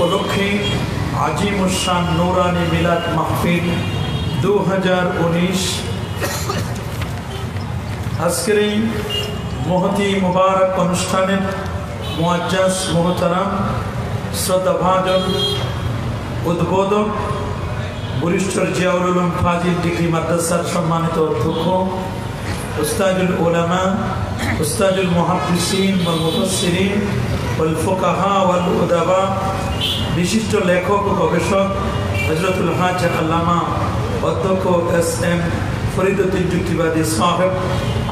উপলক্ষে আজিমুসান নূরানি মিলাদ মাহফিল 2019 আজকের এই মহতি মুবারক অনুষ্ঠানের মুআজ্জাজ মোহতারাম শ্রদ্ধাভাজন উদ্বোধক বরিষ্ঠর জিয়াউল উলুম ফাজিল ডিগ্রি মাদ্রাসার সম্মানিত অধ্যক্ষ উস্তাদুল উলামা উস্তাদুল মুহাদ্দিসিন ওয়াল মুফাসসিরিন ওয়াল ফুকাহা ওয়াল উদাবা বিশিষ্ট লেখক ও গবেষক হযরতুল হাজ আল্লামা অধ্যক্ষ এস.এম. ফরিদুদ্দিন যুক্তিবাদী সাহেব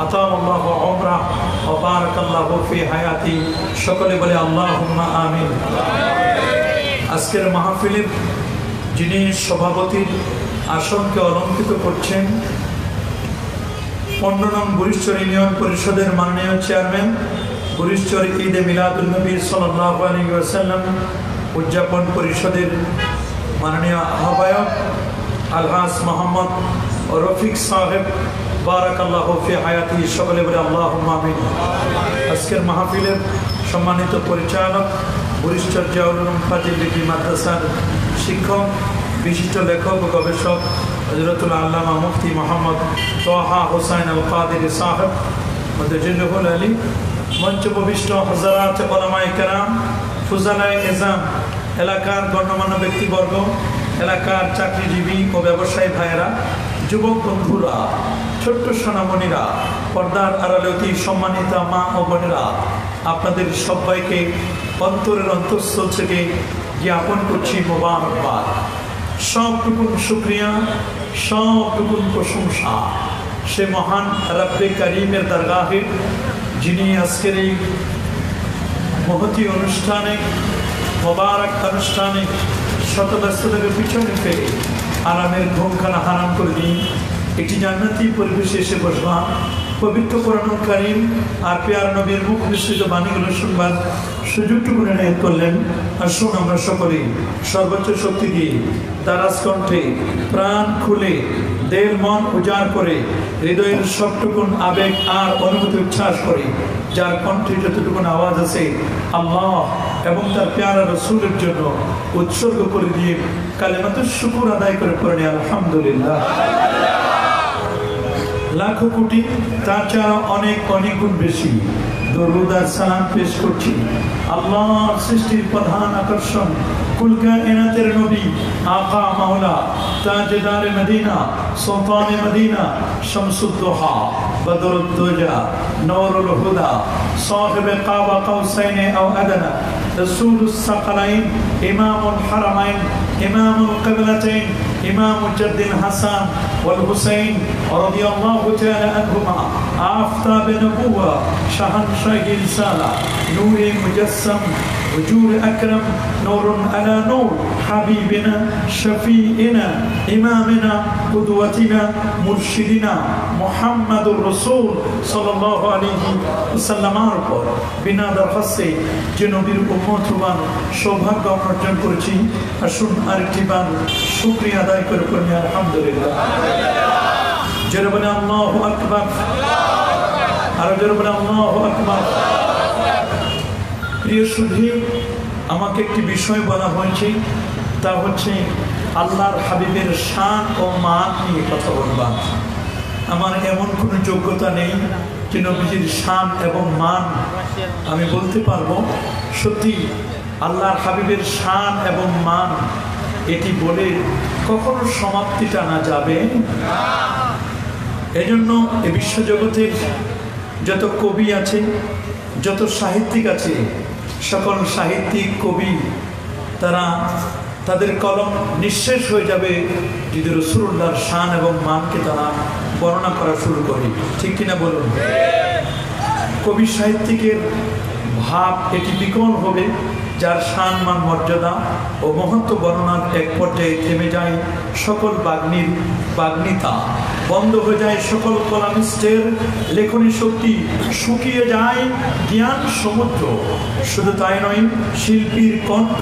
আতাল্লাহু উমরাহ ওয়া বারাকাল্লাহু ফি হায়াতি। সকলে বলে আল্লাহুম্মা আমিন। আজকের মাহফিলের যিনি সভাপতির আসনকে অলঙ্কৃত করছেন 15 নং বরিষ্ঠর ইউনিয়ন পরিষদের মাননীয় চেয়ারম্যান, বরিষ্ঠর ঈদে মিলাদুন নবী সাল্লাল্লাহু আলাইহি ওয়াসাল্লাম উদযাপন পরিষদের মাননীয় আহ্বায়ক আলহাজ মোহাম্মদ রফিক সাহেব বারাকাল্লাহু ফি হায়াতি। সকলে বলে আল্লাহুম্মা আমিন। আজকের মাহফিলের সম্মানিত পরিচালক বরিষ্ঠর জিয়াউল উলুম ফাজিল ডিগ্রি মাদ্রাসার শিক্ষক বিশিষ্ট লেখক ও গবেষক হযরতুল আল্লামা মুফতি মোহাম্মদ তোহা হোসাইন আল কাদেরী সাহেব মুদাজ্জিলুল আলী, মঞ্চপ্রবিষ্ট হযরত উলামায়ে কেরাম, ফুজালায়ে এজাম, এলাকার গণ্যমান্য ব্যক্তিবর্গ, এলাকার চাকরিজীবী ও ব্যবসায়ী ভাইয়েরা, যুবক বন্ধুরা, ছোট্ট সোনামণিরা, পর্দার আড়ালে অতি সম্মানিতা মা ও বোনেরা, আপনাদের সবাইকে অন্তরের অন্তঃস্থল থেকে জ্ঞাপন করছি মোবারকবাদ। সবটুকুন শুকরিয়া, সবটুকুন প্রশংসা সে মহান রব্বে কারীমের দরগাহে, যিনি আজকের এই মহতি অনুষ্ঠানে, মোবারক অনুষ্ঠানে শত ব্যস্ততাকে পিছনে ফেলে আরামের ঘুমখানা হারাম করে দিন একটি জান্নাতি পরিবেশে এসে বসলাম। পবিত্র কোরআনুল কারীম আর পেয়ার নবীর মুখ নিঃসৃত বাণীগুলো শুনবার সুযোগটুকু নির্ণয় করলেন। আসুন আমরা সকলেই সর্বোচ্চ শক্তি দিয়ে দারাজ কণ্ঠে প্রাণ খুলে দেল মন উজাড় করে হৃদয়ের সবটুকুন আবেগ আর অনুভূতি উচ্ছ্বাস করে যার কণ্ঠে যতটুকুন আওয়াজ আছে আল্লাহ এবং তার পেয়ারা রাসূলের জন্য উৎসর্গ করে দিয়ে কালেমাতুশ শুকর আদায় করে পড়েন আলহামদুলিল্লাহ। লাখো কোটি তার চেয়ে অনেক অনেক গুণ বেশি দরুদ আর সালাম পেশ করছি আল্লাহর সৃষ্টির প্রধান আকর্ষণ কুল কায়নাতের নবী আকা মাওলা তাজদার মদিনা সুলতানে মদিনা শামসুদ দুহা বদরুদ দুজা নূরুল হুদা সাহিবে কাবা কাউসাইন আও আদনা রাসূলুস সাকালাইন ইমামুল হারামাইন ইমামুল কিবলাতাইন ইমাম জাদ্দিল হাসান ওয়াল হুসাইন রাদিয়াল্লাহু তাআলা আনহুমা আফতাব নবুওয়া শাহানশাহ রিসালা নূরে মুজাসসাম وجود أكرم نور على نور حبيبنا شفيئنا إمامنا قدوتنا مرشدنا محمد الرسول صلى الله عليه وسلم বিনা দরখাস্তে যে নবীর উম্মত হবার সৌভাগ্য অর্জন করেছি। আসুন আরেকটি বার শুকরিয়া আদায় করে পড়ি আলহামদুলিল্লাহ। জোরে বলে আল্লাহু আকবার, আর জোরে বলে আল্লাহু আকবার। প্রিয় সুধী, আমাকে একটি বিষয় বলা হয়েছে, তা হচ্ছে আল্লাহর হাবিবের শান ও মান নিয়ে কথা বলবা। আমার এমন কোনো যোগ্যতা নেই যে নবীজির শান এবং মান আমি বলতে পারবো। সত্যি আল্লাহর হাবিবের শান এবং মান এটি বলে কখনো সমাপ্তি টানা যাবে। এজন্য এ বিশ্বজগতের যত কবি আছে, যত সাহিত্যিক আছে, সকল সাহিত্যিক কবি তারা তাদের কলম নিঃশেষ হয়ে যাবে যদি রাসূলুল্লাহর শান এবং মানকে তারা বর্ণনা করা শুরু করে। ঠিক কিনা বলুন? কবি সাহিত্যিকের ভাব এটি বিকল হবে যার শান মান মর্যাদা ও মহত্ব বর্ণনার এক পর্যায়ে থেমে যায় সকল বাগ্মিতা, বন্ধ হয়ে যায় সকল কলামিস্টের লেখনী শক্তি, শুকিয়ে যায় জ্ঞান সমুদ্র। শুধু তাই নয়, শিল্পীর কণ্ঠ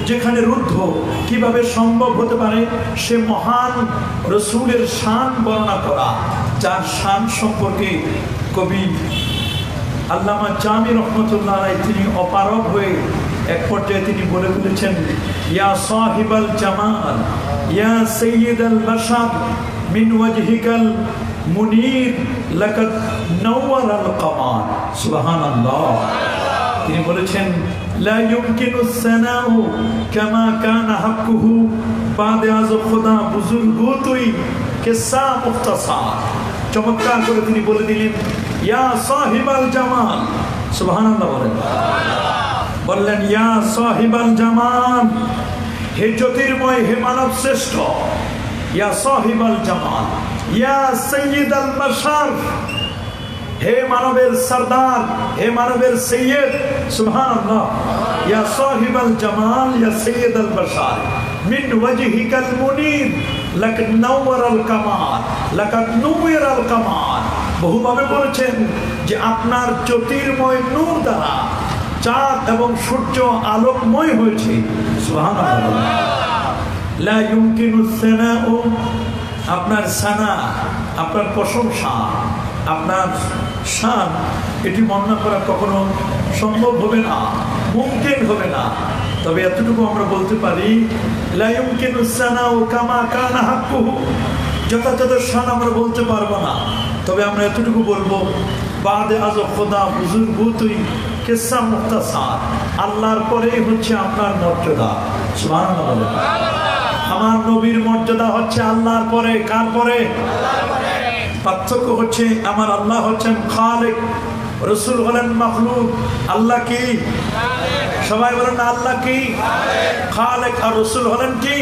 যেখানে রুদ্ধ, কিভাবে সম্ভব হতে পারে সে মহান রাসূলের শান বর্ণনা করা, যার শান সম্পর্কে কবি আল্লামা জামি রহমতুল্লাহ আলাইহি তিনি অপারগ হয়ে এক পর্যায়ে তিনি বলে ফেলেছেন, ইয়া সাহিবাল জামাল ইয়া সাইয়্যিদাল বাশার মিন ওয়াজহিকাল মুনীর লাকাদ নাওয়ারাল কামার। সুবহানাল্লাহ। তিনি বলেছেন, লা ইউমকিনু সানাউ কামা কানা হাক্কুহু বাদে আজ খোদা বুজুর্গো তুই কিসসা মুখতাসার। চমৎকার করে তিনি বলে দিলেন, ইয়া সাহিবাল জামাল। সুবহানাল্লাহ বললেন, ইয়া সাহিবাল জামাল, হে জ্যোতির্ময়, হে মানব শ্রেষ্ঠ। ইয়া সাহিবাল জামাল ইয়া সাইয়্যিদাল বাশার, হে মানবের সরদার, হে মানবের সৈয়দ। সুবহানাল্লাহ। ইয়া সাহিবাল জামাল ইয়া সাইয়্যিদাল বাশার মিন ওয়াজহিকাল মুনীর লাকাদ নাওয়ারাল কামার, লাকাদ নুওয়ারাল কামার। বহুভাবে বলেছেন যে আপনার জ্যোতির্ময় নূর দ্বারা চাঁদ এবং সূর্য আলোকময় হয়েছে। সুবহানাল্লাহ। লা ইউমকিনু সানাউ, আপনার সানা, আপনার প্রশংসা, আপনার শান, এটি বর্ণনা করা কখনো সম্ভব হবে না, মুমকিন হবে না। তবে এতটুকু আমরা বলতে পারি, লা ইউমকিনু সানাউ কামা কানা হাক্কুহু, যথাযথ শান আমরা বলতে পারবো না, তবে আমরা এতটুকু বলবো, বাদে আজ খোদা বুজুর্গ তুই কিসসা মুখতাসার, আল্লাহর পরেই হচ্ছে আপনার মর্যাদা। সুবহানাল্লাহ। আমার নবীর মর্যাদা হচ্ছে আল্লাহর পরে। কার পরে? পার্থক্য হচ্ছে, আমার আল্লাহ হচ্ছেন খালিক, রাসূল হলেন মাখলুক। আল্লাহ কি? সবাই বলেন না, আল্লাহ কি? খালিক। আর রাসূল হলেন কি?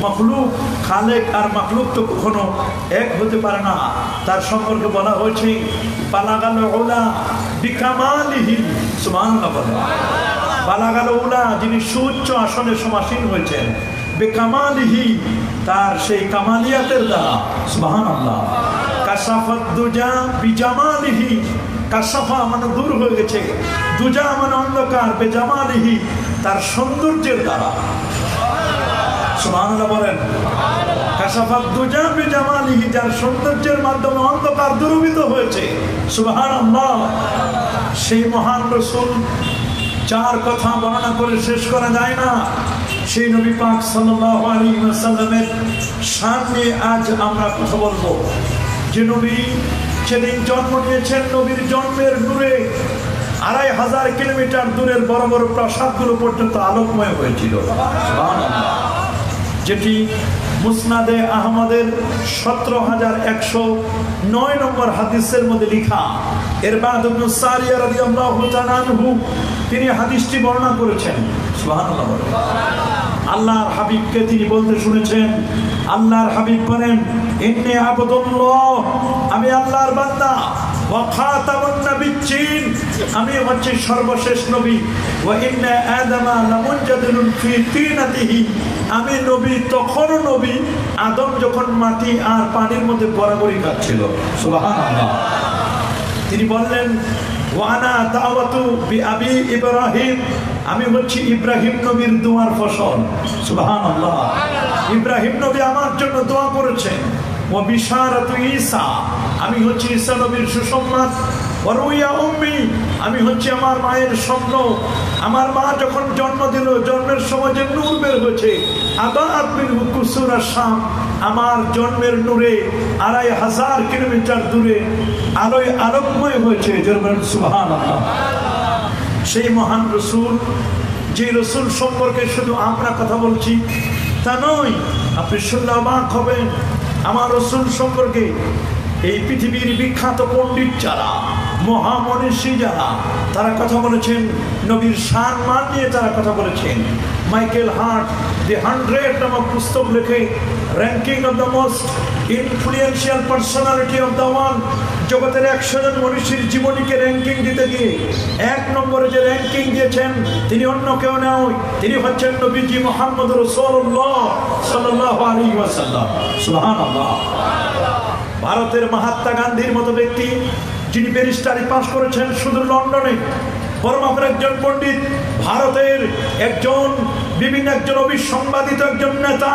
মাখলুক। খালিক আর মাখলুক তো কখনো এক হতে পারে না। তার সম্পর্কে বলা হয়েছে, বালাগাল উলা বিকামালিহি। সুবহানাল্লাহ। বালাগাল উলা, যিনি সুউচ্চ আসনে সমাসীন হয়েছেন, বেকামালিহি, তার সেই কামালিয়াতের দ্বারা। সুবহানাল্লাহ। কাশাফাত দুজা বিজামালিহি, কাশাফা মানে দূর হয়ে গেছে, দুজা মানে অন্ধকার, বেজামালিহি তার সৌন্দর্যের দ্বারা। সুবহানাল্লাহ বলেন। কাশাফাত দুজা বিজামালিহি, যার সৌন্দর্যের মাধ্যমে অন্ধকার দূরীভূত হয়েছে। সুবহানাল্লাহ। সেই মহান রাসূল, চার কথা বর্ণনা করে শেষ করা যায় না। সেই নবী পাক সাল্লাল্লাহু আলাইহি ওয়াসাল্লামের শান নিয়ে আজ আমরা কথা বলবো। যে নবী সেদিন জন্ম নিয়েছেন, নবীর জন্মের দূরে 2500 কিলোমিটার দূরের বড় বড় প্রাসাদগুলো পর্যন্ত আলোকময় হয়েছিল। যেটি মুসনাদে আহমদের 17109 নম্বর হাদিসের মধ্যে লিখা। ইরবাদ ইবনে সারিয়া রাদিয়াল্লাহু তাআলা আনহু তিনি হাদিসটি বর্ণনা করেছেন। সুবহানাল্লাহ। আল্লাহর হাবিবকে তিনি বলতে শুনেছেন। আল্লাহর হাবিব বলেন, ইন্নী আবদুল্লাহ, আমি আল্লাহর বান্দা, ওয়া খাতামুন নাবিয়্যিন, আমি হচ্ছি সর্বশেষ নবী, ওয়া ইন্না আদামা লামুনজাদিলুন ফি তিনাতিহি, আমি নবী তখনও নবী, আদম যখন মাটি আর পানির মধ্যে বরাবরই কাটছিল। সুবহানাল্লাহ। তিনি বললেন, ওয়ানা দাওয়াতু বিআবি ইব্রাহিম, আমি হচ্ছি ইব্রাহিম নবীর দোয়ার ফসল। সুবহানাল্লাহ। ইব্রাহিম নবী আমার জন্য দোয়া করেছেন। ওয়া বিশারাতু ঈসা, আমি হচ্ছি ঈসা নবীর সুসংবাদ। ওয়া রুইয়া উম্মি, আমি হচ্ছি আমার মায়ের স্বপ্ন। আমার মা যখন জন্ম দিল, জন্মের সময় যে নূর বের হয়েছে, আদাআত মিনহু কুসুরা শাম, আমার জন্মের নূরে 2500 কিলোমিটার দূরে আলোয় আলোকময় হয়েছে। সুবহানাল্লাহ। সেই মহান রসুল, যে রসুল সম্পর্কে শুধু আমরা কথা বলছি তা নয়, আপনি শুনলে অবাক হবেন, আমার রসুল সম্পর্কে এই পৃথিবীর বিখ্যাত পণ্ডিত যারা, মহামনীষী যারা, তারা কথা বলেছেন। নবীর শান মান নিয়ে তারা কথা বলেছেন। মাইকেল হার্ট দি 100 নামক পুস্তক লেখে ranking of the most influential personality of the world, জগতের 100 জন মনীষীর জীবনীকে র্যাঙ্কিং দিতে গিয়ে 1 নম্বরে যে র্যাঙ্কিং দিয়েছেন, তিনি অন্য কেউ নয়, তিনি হচ্ছেন নবীজি মুহাম্মদ রাসূলুল্লাহ সাল্লাল্লাহু আলাইহি ওয়াসাল্লাম। সুবহানাল্লাহ। ভারতের মহাত্মা গান্ধীর মতো ব্যক্তি, যিনি ব্যারিস্টারি পাশ করেছেন শুধু লন্ডনে, পরমাপের একজন পণ্ডিত, ভারতের একজন অবিসংবাদিত একজন নেতা,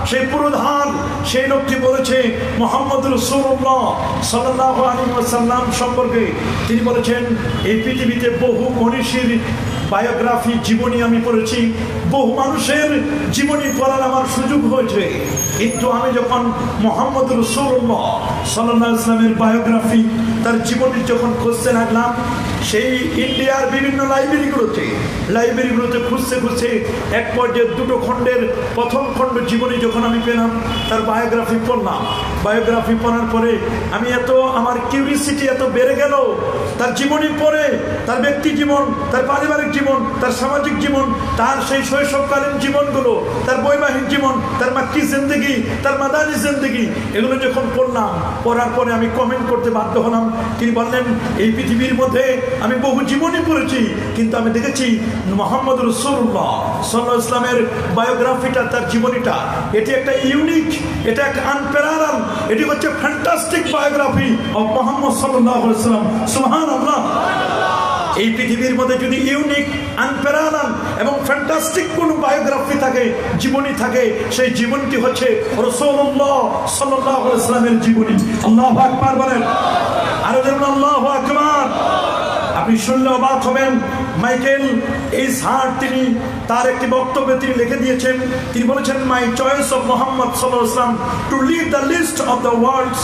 সেই পুরোধান, সেই লোকটি বলেছে মুহাম্মদ রাসূলুল্লাহ সাল্লাল্লাহু আলাইহি ওয়াসাল্লাম সম্পর্কে। তিনি বলেছেন, এই পৃথিবীতে বহু মনীষীর বায়োগ্রাফি, জীবনী আমি পড়েছি, বহু মানুষের জীবনী পড়ার আমার সুযোগ হয়েছে, কিন্তু আমি যখন মুহাম্মদ রাসূলুল্লাহ সাল্লাল্লাহু আলাইহি ওয়াসাল্লামের বায়োগ্রাফি, তার জীবনী যখন খুঁজতে লাগলাম, সেই ইন্ডিয়ার বিভিন্ন লাইব্রেরিগুলোতে খুঁজতে খুঁজতে এক পর্যায়ে দুটো খণ্ডের প্রথম খণ্ড জীবনী যখন আমি পেলাম, তার বায়োগ্রাফি পড়লাম। বায়োগ্রাফি পড়ার পরে আমি আমার কিউরিসিটি এত বেড়ে গেল, তার জীবনী পড়ে, তার ব্যক্তি জীবন, তার পারিবারিক জীবন, তার সামাজিক জীবন, তার সেই শৈশবকালীন জীবনগুলো, তার বৈবাহিক জীবন, তার মাক্কি জিন্দেগি, তার মাদানী জিন্দেগি, এগুলো যখন পড়লাম, পড়ার পরে আমি কমেন্ট করতে বাধ্য হলাম। তিনি বললেন, এই পৃথিবীর মধ্যে আমি বহু জীবনী পড়েছি, কিন্তু আমি দেখেছি মুহাম্মদ রাসূলুল্লাহ সাল্লাল্লাহু আলাইহি ওয়াসাল্লামের বায়োগ্রাফিটা, তার জীবনীটা, এটি একটা ইউনিক, এটা একটা আনপ্যারালাল, এটি হচ্ছে ফ্যান্টাস্টিক বায়োগ্রাফি অফ মুহাম্মদ সাল্লাল্লাহু আলাইহি ওয়াসাল্লাম। সুবহানাল্লাহ। এই পৃথিবীর মধ্যে যদি ইউনিক, আনপ্যারালাল এবং ফ্যান্টাস্টিক কোনো বায়োগ্রাফি থাকে, জীবনী থাকে, সেই জীবনটি হচ্ছে রাসূলুল্লাহ সাল্লাল্লাহু আলাইহি ওয়াসাল্লামের জীবনী। আল্লাহু আকবার বলেন, আর বলেন আল্লাহু আকবার। আপনি শুনলে অবাক হবেন, মাইকেল এইচ হার্ট তিনি তার একটি বক্তব্যে তিনি লিখে দিয়েছেন, তিনি বলেছেন, মাই চয়েস অফ মুহাম্মদ সাল্লাল্লাহু আলাইহি ওয়াসাল্লাম to lead the list of the world's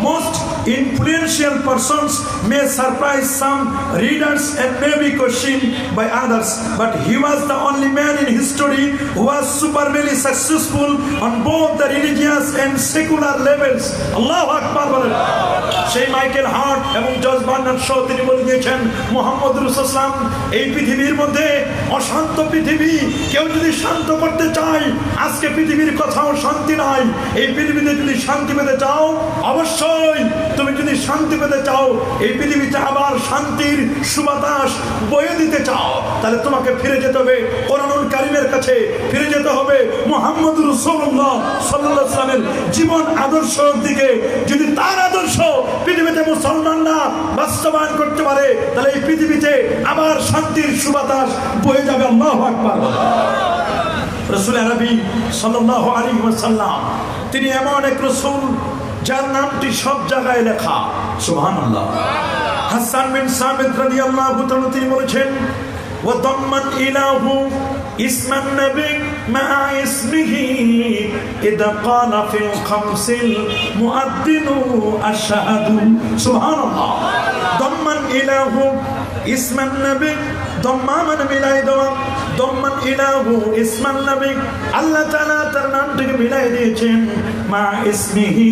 most influential persons may surprise some readers and may be questioned by others, but he was the only man in history who was superbly successful on both the religious and secular levels. Allahu Akbar বলেন। সেই Michael heart এবং George Bernard show তিনি বলে দিয়েছেন, মুহাম্মদ রাসূলুল্লাহ এই পৃথিবীর মধ্যে অশান্ত পৃথিবী, কেউ যদি শান্ত করতে চায়, আজকে পৃথিবীর কোথাও শান্তি নাই, এই পৃথিবীতে যদি শান্তি পেতে চাও, অবশ্যই তুমি যদি শান্তি পেতে চাও, এই পৃথিবীতে আবার শান্তির সুবাতাস বয়ে দিতে চাও, তাহলে তোমাকে ফিরে যেতে হবে কোরআনুল কারীমের কাছে, ফিরে যেতে হবে মুহাম্মদ রাসূলুল্লাহ সাল্লাল্লাহু আলাইহি ওয়াসাল্লামের জীবন আদর্শের দিকে। যদি তার আদর্শ পৃথিবীতে মুসলমানরা বাস্তবায়ন করতে পারে, তাহলে এই পৃথিবীতে আবার শান্তির সুবাতাস বয়ে যাবে। আল্লাহু আকবার। রাসূল আরবি সাল্লাল্লাহু আলাইহি ওয়াসাল্লাম তিনি এমন এক রাসূল যার নামটি সব জায়গায় লেখা। সুবহানাল্লাহ। হাসান বিন সাবিত রাদিয়াল্লাহু তাআলা তিনি বলেছেন, ওয়া দাম্মান ইলাহু ইসমান নবী মা ইসমিহি ইদা ক্বালা ফিল খামসিল মুআদ্দিনু আশহাদু। সুবহানাল্লাহ। দাম্মান ইলাহু ইসমান নবী, দম্মা মানে মিলাই দেওয়া, দম্মান ইলাহু ইসমান নবী, আল্লাহ তাআলা তার নামটিকে মিলাই দিয়েছেন মা ইসমিহি,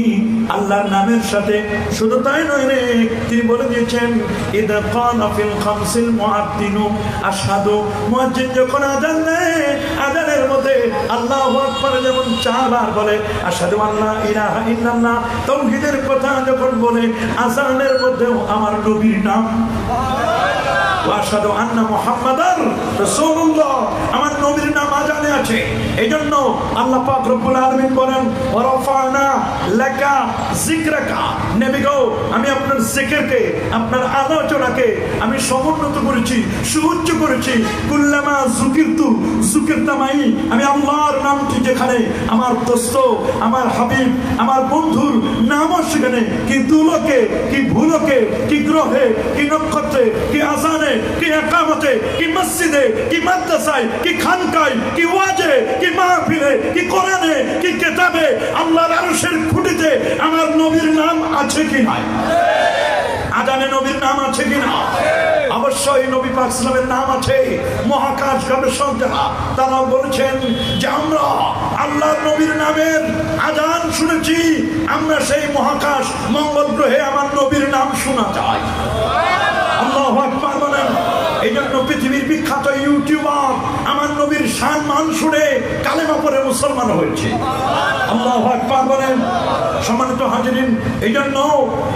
আল্লাহর নামের সাথে। শুধু তাই নয় রে, তিনি বলে দিয়েছেন, ইদা ক্বালা ফিল খামসিল মুআদ্দিনু আশহাদু, মুয়াজ্জিন যখন আযান দেয়, আযানের মধ্যে আল্লাহু আকবার যেমন 4 বার বলে, আশহাদু আল্লা ইলাহা ইল্লাল্লাহ, তাওহীদের কথা যখন বলে, আযানের মধ্যেও আমার নবীর নাম, আশহাদু আন্না মুহাম্মাদার রাসূলুল্লাহ, আমার নবীর নাম আযানে আছে। এইজন্য আল্লাহ পাক রব্বুল আলামিন বলেন, ওয়া রাফা'না লাকা যিকরাকা, নবী গো, আমি আপনার জিকিরকে, আপনার আলোচনাকে আমি সমুন্নত করেছি, সুউচ্চ করেছি। কুল্লামা যুকিরতামাই, আমি আল্লাহর নামটি যেখানে, আমার দোস্ত, আমার হাবিব, আমার বন্ধুর নামও সেখানে, কি দুলকে, কি ভুলকে, কি গ্রহে, কি নক্ষত্রে, কি আযানে, কি একামতে, কি মসজিদে, কি মাদ্রাসায়, কি খানকায়, কি ওয়াজে, কি মাহফিলে, কি কোরআনে, কি কিতাবে, আল্লাহর আরশের খুঁটিতে আমার নবীর নাম আছে কি নাই? আযানে নবীর নাম আছে কি না? অবশ্যই নবী পাক সাল্লাল্লাহু আলাইহি ওয়াসাল্লামের নাম আছে। মহাকাশ গবেষকরা তারাও বলেছেন যে আমরা আল্লাহর নবীর নামের আযান শুনেছি, আমরা সেই মহাকাশ মঙ্গল গ্রহে আমার নবীর নাম শোনা যায়। আল্লাহু আকবার বলেন। এই জন্য পৃথিবীর বিখ্যাত ইউটিউবার আমার নবীর শান মান শুনে কালেমা পড়ে মুসলমান হয়েছে। আল্লাহু আকবার বলেন। সম্মানিত হাজিরিন, এই জন্য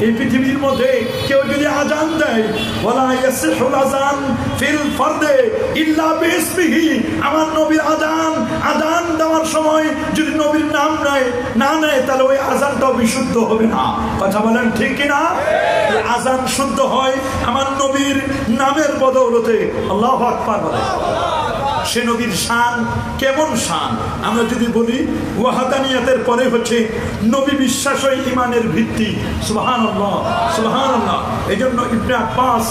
এই পৃথিবীর মধ্যে কেউ যদি আযান দেয়, ওয়ালা ইয়াসিহুল আযান ফিল ফারদে ইল্লা বিইসমিহি, আমার নবীর আযান দেওয়ার সময় যদি নবীর নাম না নেয়, তাহলে ওই আযানটাও বিশুদ্ধ হবে না। কথা বলেন ঠিক কিনা? আযান শুদ্ধ হয় আমার নবীর নামের বদৌলতে। আল্লাহু আকবার বলেন। সে নবীর শান কেমন শান। আমরা যদি বলি ওয়াহাদানিয়াতের পরে হচ্ছে নবী বিশ্বাসই ঈমানের ভিত্তি। সুবহানাল্লাহ সুবহানাল্লাহ। এইজন্য ইবনে আব্বাস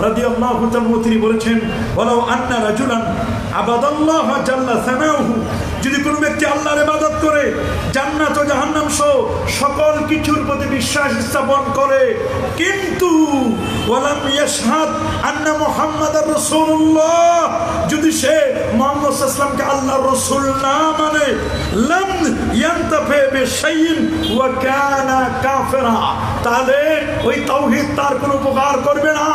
রাদিয়াল্লাহু তাআলা তিনি বলেছেন, ওয়ালাউ আন্না রাজুলান আবাদাল্লাহ জাল্লা সানাহু, যদি কোনো ব্যক্তি আল্লাহর ইবাদত করে, জান্নাত ও জাহান্নাম সহ সকল কিছুর প্রতি বিশ্বাস স্থাপন করে, কিন্তু ওয়ালাম ইয়াশহাদ আন্না মুহাম্মাদার রাসূলুল্লাহ, যদি সে মুহাম্মদ সাল্লাল্লাহু আলাইহি ওয়াসাল্লামকে আল্লাহর রাসূল না মানে, লাম ইয়ানতাফি বিশাইইন ওয়া কানা কাফিরা, তাহলে ওই তাওহীদ তার কোনো উপকার করবে না।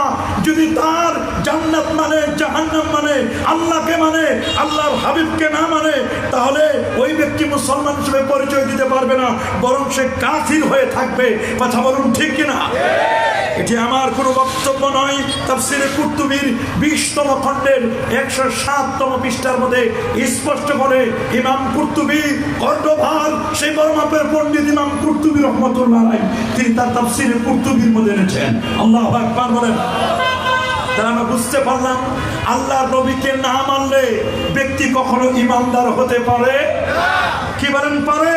যদি তার জান্নাত মানে, জাহান্নাম মানে, আল্লাহকে মানে, আল্লাহর হাবিবকে না মানে, তাহলে ওই ব্যক্তি মুসলমান হিসেবে পরিচয় দিতে পারবে না, বরং সে কাফির হয়ে থাকবে। কথা বলুন ঠিক কিনা? এটি আমার কোনো বক্তব্য নয়। তাফসীরে কুরতুবীর 20তম খণ্ডের 107তম পৃষ্ঠার মধ্যে স্পষ্ট করে ইমাম কুরতুবী কর্ণভার, সেই বড় মাপের পণ্ডিত ইমাম কুরতুবী রহমাতুল্লাহ আলাইহি, তিনি তার তাফসীরে কুরতুবীর মধ্যে এনেছেন। আল্লাহু আকবার বলেন। তাহলে আমরা বুঝতে পারলাম আল্লাহর নবীকে না মানলে ব্যক্তি কখনো ঈমানদার হতে পারে কি বলেন? পারে।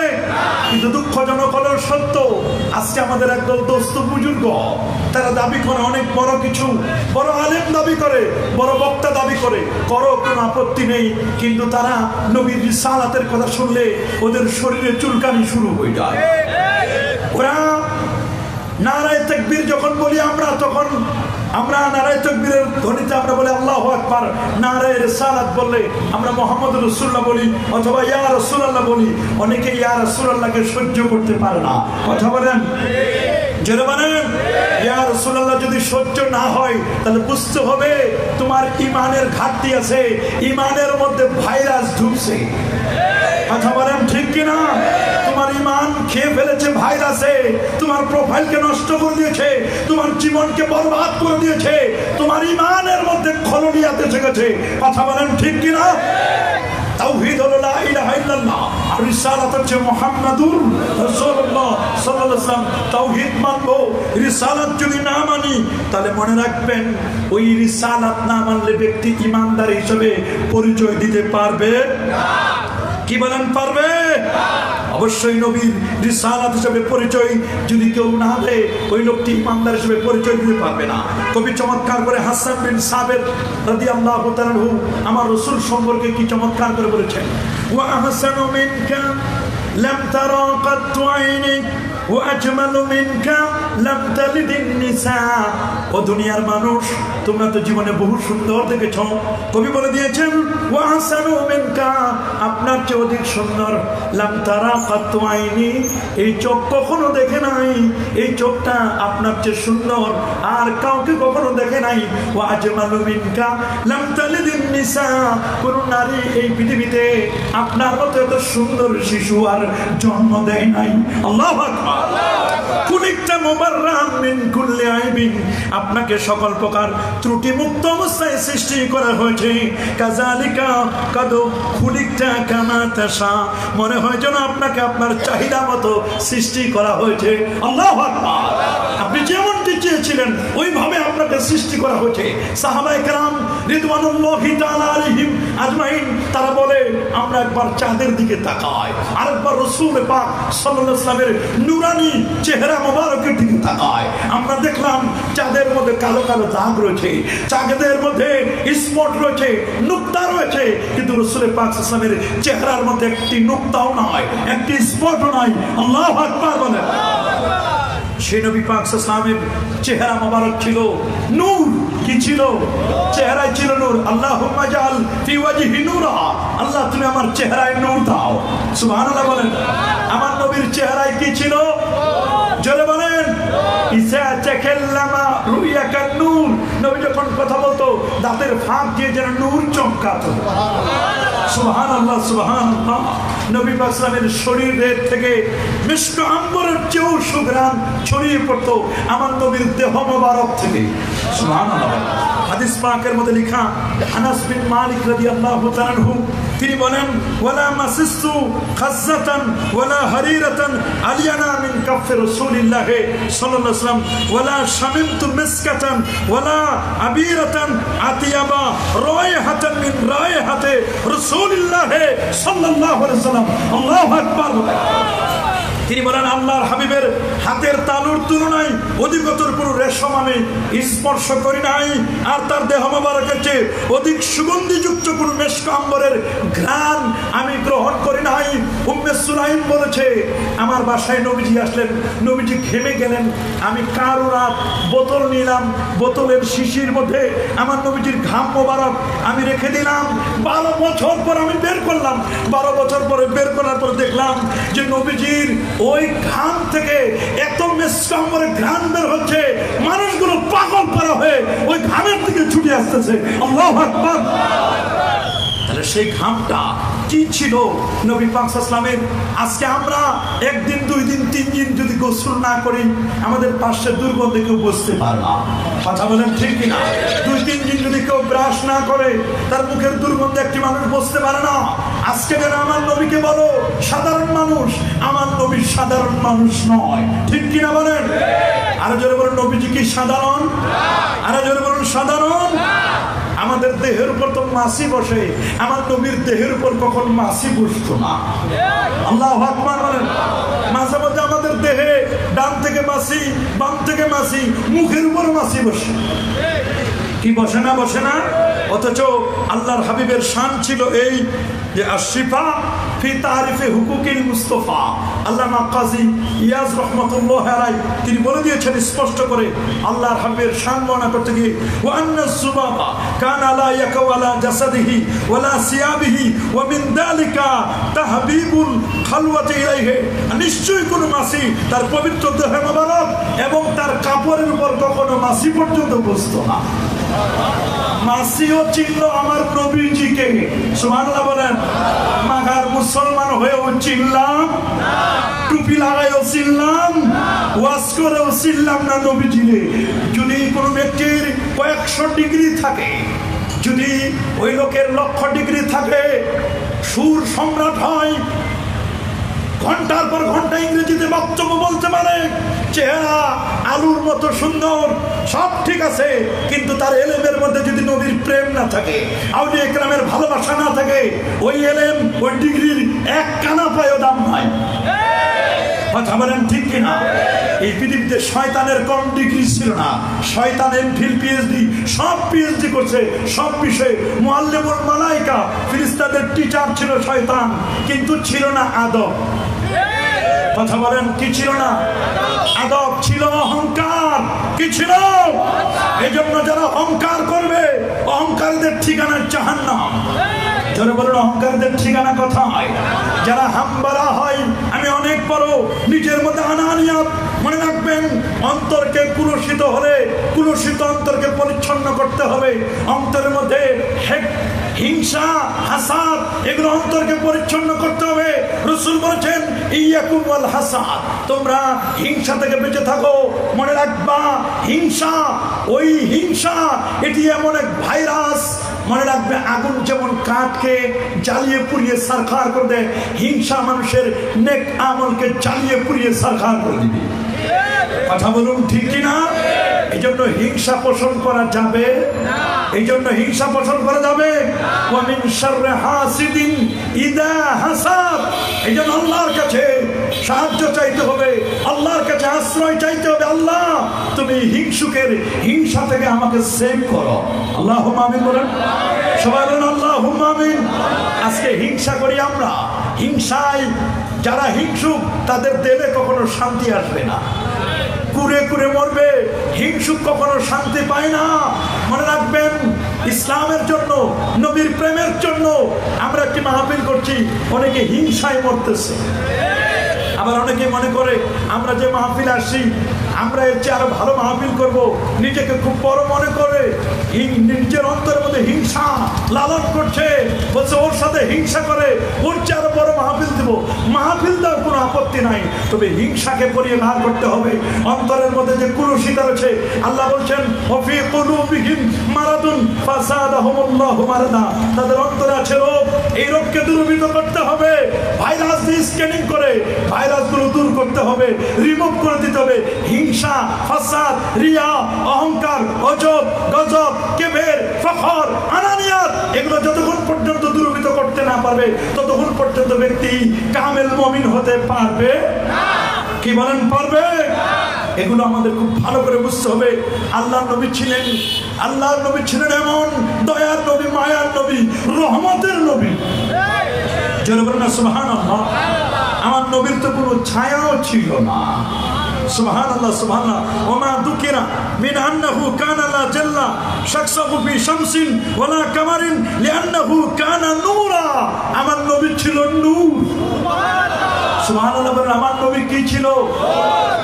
কিন্তু দুঃখজনক হলো সত্য, আজকে আমাদের একদল দোস্ত বুজুর্গ তারা দাবি করে অনেক বড় কিছু, বড় আলেম দাবি করে, বড় বক্তা দাবি করে, করো কোনো আপত্তি নেই, কিন্তু তারা নবীর রিসালাতের কথা শুনলে ওদের শরীরে চুলকানি শুরু হয়ে যায়। ওরা নারায়ে তাকবীর যখন বলি আমরা, তখন আমরা নারায়ে তাকবীরের ধ্বনিতে আমরা বলি আল্লাহু আকবার, নারায়ে রিসালাত বললে আমরা মুহাম্মদুর রাসূলুল্লাহ বলি অথবা ইয়া রাসূলুল্লাহ বলি। অনেকে ইয়া রাসূলুল্লাহকে সহ্য করতে পারে না। কথা বলেন জোরে বলেন। ইয়া রাসূলুল্লাহ যদি সহ্য না হয় তাহলে বুঝতে হবে তোমার ঈমানের ঘাটতি আছে, ঈমানের মধ্যে ভাইরাস ঢুকছে। কথা বলেন ঠিক কিনা? তোমার ঈমান খেয়ে ফেলেছে ভাইরাসে, তোমার প্রোফাইলকে নষ্ট করে দিয়েছে, তোমার জীবনকে বরবাদ করে দিয়েছে, তোমার ঈমানের মধ্যে খলনিয়াত এসে গেছে। কথা বলেন ঠিক কিনা? তাওহীদ হলো লা ইলাহা ইল্লাল্লাহ, আর রিসালাত হচ্ছে মুহাম্মাদুর রাসূলুল্লাহ সাল্লাল্লাহু আলাইহি ওয়াসাল্লাম। তাওহীদ মানবো, রিসালাত যদি না মানি তাহলে মনে রাখবেন ওই রিসালাত না মানলে ব্যক্তি ঈমানদার হিসেবে পরিচয় দিতে পারবে না। কি বলেন? পারবে? অবশ্যই নবীর রিসালাত হিসেবে পরিচয় যদি কেউ না দেয়, ওই লোকটি ঈমানদার হিসেবে পরিচয় দিতে পারবে না। কবি চমৎকার করে হাসান বিন সাবিত রাদিয়াল্লাহু তাআলা আনহু আমার রাসূল সম্পর্কে কি চমৎকার করে বলেছেন, ওয়া আহসানু মিনকা লাম তারা কাত্তু আইনি ওয়া আজমালু মিনকা লাম তালিদিন নিসা। ও দুনিয়ার মানুষ, তোমরা তো জীবনে বহু সুন্দর দেখেছ। কবি বলে দিয়েছেন ওয়া আহসানু মিনকা, আপনার চেয়ে অধিক সুন্দর, লাম তারা কাত্তু আইনি, এই চোখ কখনো দেখে নাই, এই চোখটা আপনার চেয়ে সুন্দর আর কাউকে কখনো দেখে নাই। ওয়া আজমালু মিনকা লাম তালিদিন নিসা, কোন নারী এই পৃথিবীতে আপনার মতো এত সুন্দর শিশু আর জন্ম দেয় নাই। আল্লাহু আকবার। কুলিকটা মুবাররাম মিন কুল্লি আইবিন, আপনাকে সকল প্রকার ত্রুটি মুক্ত অবস্থায় সৃষ্টি করা হয়েছে। কাযালিকা কাদ খুলিকটা কামা তাশা, মনে হয় যেন আপনাকে আপনার চাহিদা মতো সৃষ্টি করা হয়েছে। আল্লাহু আকবার। আপনি যেমনটি চেয়েছিলেন ওইভাবে আপনাকে সৃষ্টি করা হয়েছে। সাহাবায়ে কেরাম রিদওয়ানুল্লাহি তাআলা আলাইহিম আজমাইন তারা বলে আমরা একবার চাঁদের দিকে তাকাই, আরেকবার রাসূল পাক সাল্লাল্লাহু আলাইহি ওয়াসাল্লামের নূরানি চেহারা মোবারকের দিকে তাকাই। আমরা দেখলাম চাঁদের মধ্যে কালো কালো দাগ রয়েছে, চাঁদের মধ্যে স্পট রয়েছে, নুক্তা রয়েছে, কিন্তু রাসূল পাক সাল্লাল্লাহু আলাইহি ওয়াসাল্লামের চেহারার মধ্যে একটি নুক্তাও নয়, একটি স্পটও নাই। আল্লাহু আকবার বলেন। সেই নবী পাক সাল্লাল্লাহু আলাইহি ওয়াসাল্লামের চেহারা মোবারক ছিল নূর। কি ছিল? চেহারায় ছিল নূর। আল্লাহুম্মা জাআল ফি ওয়াজহি নূরা, আল্লাহ তুমি আমার চেহারায় নূর দাও। সুবহানাল্লাহ বলেন। আমার নবীর চেহারায় কি ছিল? জোরে বলেন। ইসা তাকাল্লামা রুইয়া কান নূর, নবী যখন কথা বলতো দাঁতের ফাঁক দিয়ে যেন নূর চমকাতো। সুবহানাল্লাহ সুবহানাল্লাহ। নবী পাক সাল্লাল্লাহু আলাইহি ওয়াসাল্লামের শরীরের থেকে মিশক আম্বরের চেয়েও সুঘ্রাণ ছড়িয়ে পড়তো আমার নবীর দেহ মোবারক থেকে। সুবহানাল্লাহ। হাদিস পাকের মধ্যে লেখা, আনাস বিন মালিক রাদিয়াল্লাহু তাআলা আনহু তিনি বলেন, ওয়ালা মাসিস্তু খাজ্জাতান ওয়ালা হারিরাতান আলিয়ানা মিন কাফি রাসূলিল্লাহ সাল্লাল্লাহু আলাইহি ওয়াসাল্লাম ওয়ালা শামিমতু মিসকাতান ওয়ালা আবিরাতান আতিয়াবা রায়হাতান মিন রায়হাতি রাসূলিল্লাহ সাল্লাল্লাহু আলাইহি ওয়াসাল্লাম। আল্লাহু আকবার। তিনি বলেন, আল্লাহর হাবিবের হাতের তালুর তুলনায় অধিকতর কোনো রেশম আমি স্পর্শ করি নাই, আর তার দেহ মোবারকের চেয়ে অধিক সুগন্ধিযুক্ত কোনো মেশক আম্বরের ঘ্রাণ আমি গ্রহণ করি নাই। উম্মে সুলাইম বলেছে, আমার বাসায় নবীজি আসলেন, নবীজি ঘেমে গেলেন, আমি কারুরা বোতল নিলাম, বোতলের শিশির মধ্যে আমার নবীজির ঘাম মোবারক আমি রেখে দিলাম। 12 বছর পর আমি বের করলাম, 12 বছর পরে বের করার পর দেখলাম যে নবীজির ওই ঘাম থেকে এত মেসকাম্বরের ঘ্রাণ বের হচ্ছে, মানুষগুলো পাগল করা হয়ে ওই ঘামের দিকে ছুটে আসতেছে। আল্লাহু আকবার। তাহলে সেই ঘামটা কি ছিল নবী পাক সাল্লাল্লাহু আলাইহি ওয়াসাল্লামের? আজকে আমরা একদিন, 2 দিন, 3 দিন যদি গোসল না করি, আমাদের পাশে দুর্গন্ধে কেউ বসতে পারে না। কথা বলেন ঠিক কিনা? 2-3 দিন যদি কেউ ব্রাশ না করে, তার মুখের দুর্গন্ধে একটি মানুষ বসতে পারে না। আজকে যারা আমার নবীকে বলো সাধারণ মানুষ, আমার নবী সাধারণ মানুষ নয়, ঠিক কিনা বলেন? আরো জোরে বলুন, নবীজি কি সাধারণ? আরো জোরে বলুন, সাধারণ? আমাদের দেহের উপর তো মাছি বসে, আমার নবীর দেহের উপর কখন মাছি বসতো না। আল্লাহু আকবার বলেন। মাঝে মাঝে আমাদের দেহে ডান থেকে মাছি, বাম থেকে মাছি, মুখের উপর মাছি বসে, কি বসে না? বসে না? অথচ আল্লাহর হাবিবের শান ছিল এই যে আশিফা ফি তারিফে হুকুকিল মুস্তাফা। আল্লামা কাজী ইয়াজ রাহমাতুল্লাহ আলাইহি তিনি বলে দিয়েছেন স্পষ্ট করে আল্লাহর হাবিবের শান বর্ণনা করতে গিয়ে, ওয়া আন্না সুবাবা কানা লা ইয়াকাউ আলা জাসাদিহি ওয়ালা সিয়াবিহি ওয়া মিন যালিকা তাহবিবুল খালওয়াতি ইলাইহি। নিশ্চয়ই কোনো মাছি তার পবিত্র দেহ মোবারক এবং তার কাপড়ের উপর কখনো মাছি পর্যন্ত বসতো না। মাসিও চিনল আমার নবীজিকে। সুবহানাল্লাহ বলেন। মাগার মুসলমান হয়েও চিনলাম, টুপি লাগাইও চিনলাম, ওয়াজ করেও চিনলাম না নবীজিরে। যদি কোনো ব্যক্তির কয়েকশো ডিগ্রি থাকে, যদি ওই লোকের 1,00,000 ডিগ্রি থাকে, সুর সম্রাট হয়, ঘন্টার পর ঘন্টা ইংরেজিতে বক্তব্য বলতে পারে, চেহারা আলুর মতো সুন্দর, সব ঠিক আছে, কিন্তু তার এলেমের মধ্যে যদি নবীর প্রেম না থাকে, আউলিয়া ইকরামের ভালোবাসা না থাকে, ওই এলেম, ওই ডিগ্রির 1 কানা পায়ও দাম নাই। কথা বলেন ঠিক কিনা? এই পৃথিবীতে শয়তানের কম ডিগ্রি ছিল না। শয়তান এমফিল, পিএইচডি, সব পিএইচডি করছে সব বিষয়ে। মুআল্লিমুল মালায়েকা, ফেরেশতাদের টিচার ছিল শয়তান, কিন্তু ছিল না আদব। কথা বলেন, কি ছিল না? আদব ছিল, অহংকার। কি ছিল? এই জন্য যারা অহংকার করবে, অহংকারীদের ঠিকানা জাহান্নাম। যারা বলেন অহংকারীদের ঠিকানা কোথায়? যারা হামবারা হয়, আমি অনেক বড়, নিজের মধ্যে আনানিয়াত। মনে রাখবেন, অন্তরকে কুলুষিত হলে, কুলুষিত অন্তরকে পরিচ্ছন্ন করতে হবে। অন্তরের মধ্যে হিংসা, হাসাদ, এগুলো অন্তরকে পরিচ্ছন্ন করতে হবে। রাসূল বলেছেন, ইয়াকুম ওয়াল হাসাদ, তোমরা হিংসা থেকে বেঁচে থাকো। মনে রাখবা, হিংসা, ওই হিংসা, এটি এমন এক ভাইরাস। মনে রাখবে, আগুন যেমন কাঠকে জ্বালিয়ে পুড়িয়ে সারখার করে দেয়, হিংসা মানুষের নেক আমলকে জ্বালিয়ে পুড়িয়ে সারখার করে দিবে। কথা বলুন ঠিক কিনা? এই জন্য হিংসা পোষণ করা যাবে, এই জন্য হিংসা পোষণ করা যাবে। ওয়া মিন শাররি হাসিদিন ইযা হাসাদ। এই জন্য আল্লাহর কাছে সাহায্য চাইতে হবে, আল্লাহর কাছে আশ্রয় চাইতে হবে। আল্লাহ, তুমি হিংসুকের হিংসা থেকে আমাকে সেভ করো। আল্লাহুম্মা আমিন বলেন। সবাই বলেন আল্লাহুম্মা আমিন। আজকে হিংসা করি আমরা, হিংসায় যারা হিংসুক তাদের দেলে কখনো শান্তি আসবে না, কুরে কুরে মরবে। হিংসুক কখনো শান্তি পায় না। মনে রাখবেন, ইসলামের জন্য, নবীর প্রেমের জন্য আমরা একটি মাহফিল করছি, অনেকে হিংসায় মরতেছে। আবার অনেকে মনে করে আমরা যে মাহফিল আসছি, আমরা এর চেয়ে আরো ভালো মাহফিল করব, নিজেকে খুব বড় মনে করে নিজের অন্তরের মধ্যে হিংসা লালন করছে, বলছে ওর সাথে হিংসা করে ওর চেয়ে আরো বড় মাহফিল দিব। দেবো, মাহফিল দেওয়ার কোনো আপত্তি নাই, তবে হিংসাকে পরিহার করতে হবে। অন্তরের মধ্যে যে কুলুষিতা রয়েছে, আল্লাহ বলছেন ওয়াফি কুলুবিহিম মারাদুন ফাযাদাহুমুল্লাহু মারাদা, তাদের অন্তরে আছে রোগ, এই রোগকে দূরীভূত করতে হবে। ভাইরাস দিয়ে স্ক্যানিং করে ভাইরাসগুলো দূর করতে হবে, রিমুভ করে দিতে হবে। হিংসা, ফাসাদ, রিয়া, অহংকার, অজব, গজব, কিবর, ফখর, আনানিয়াত, এগুলো যতক্ষণ পর্যন্ত দূরীভূত করতে না পারবে ততক্ষণ পর্যন্ত ব্যক্তি কামেল মুমিন হতে পারবে না। কি বলেন, পারবে? এগুলো আমাদের খুব ভালো করে বুঝতে হবে। আল্লাহর নবী ছিলেন এমন দয়ার নবী, মায়ার নবী, রহমতের নবী। জোরে বলেন না সুবহানাল্লাহ। আমার নবীর তো কোনো ছায়াও ছিল না। সুবহানাল্লাহ, সুবহানাল্লাহ। ওমা দুকিরা মিন আন্নাহু কানা লা জাল্লা শাকসাহু ফি শামসিন ওয়ালা কামারিন লিআন্নাহু কানা নূরা। আমার নবী ছিল নূর। সুবহানাল্লাহ। আমার নবী কি ছিল?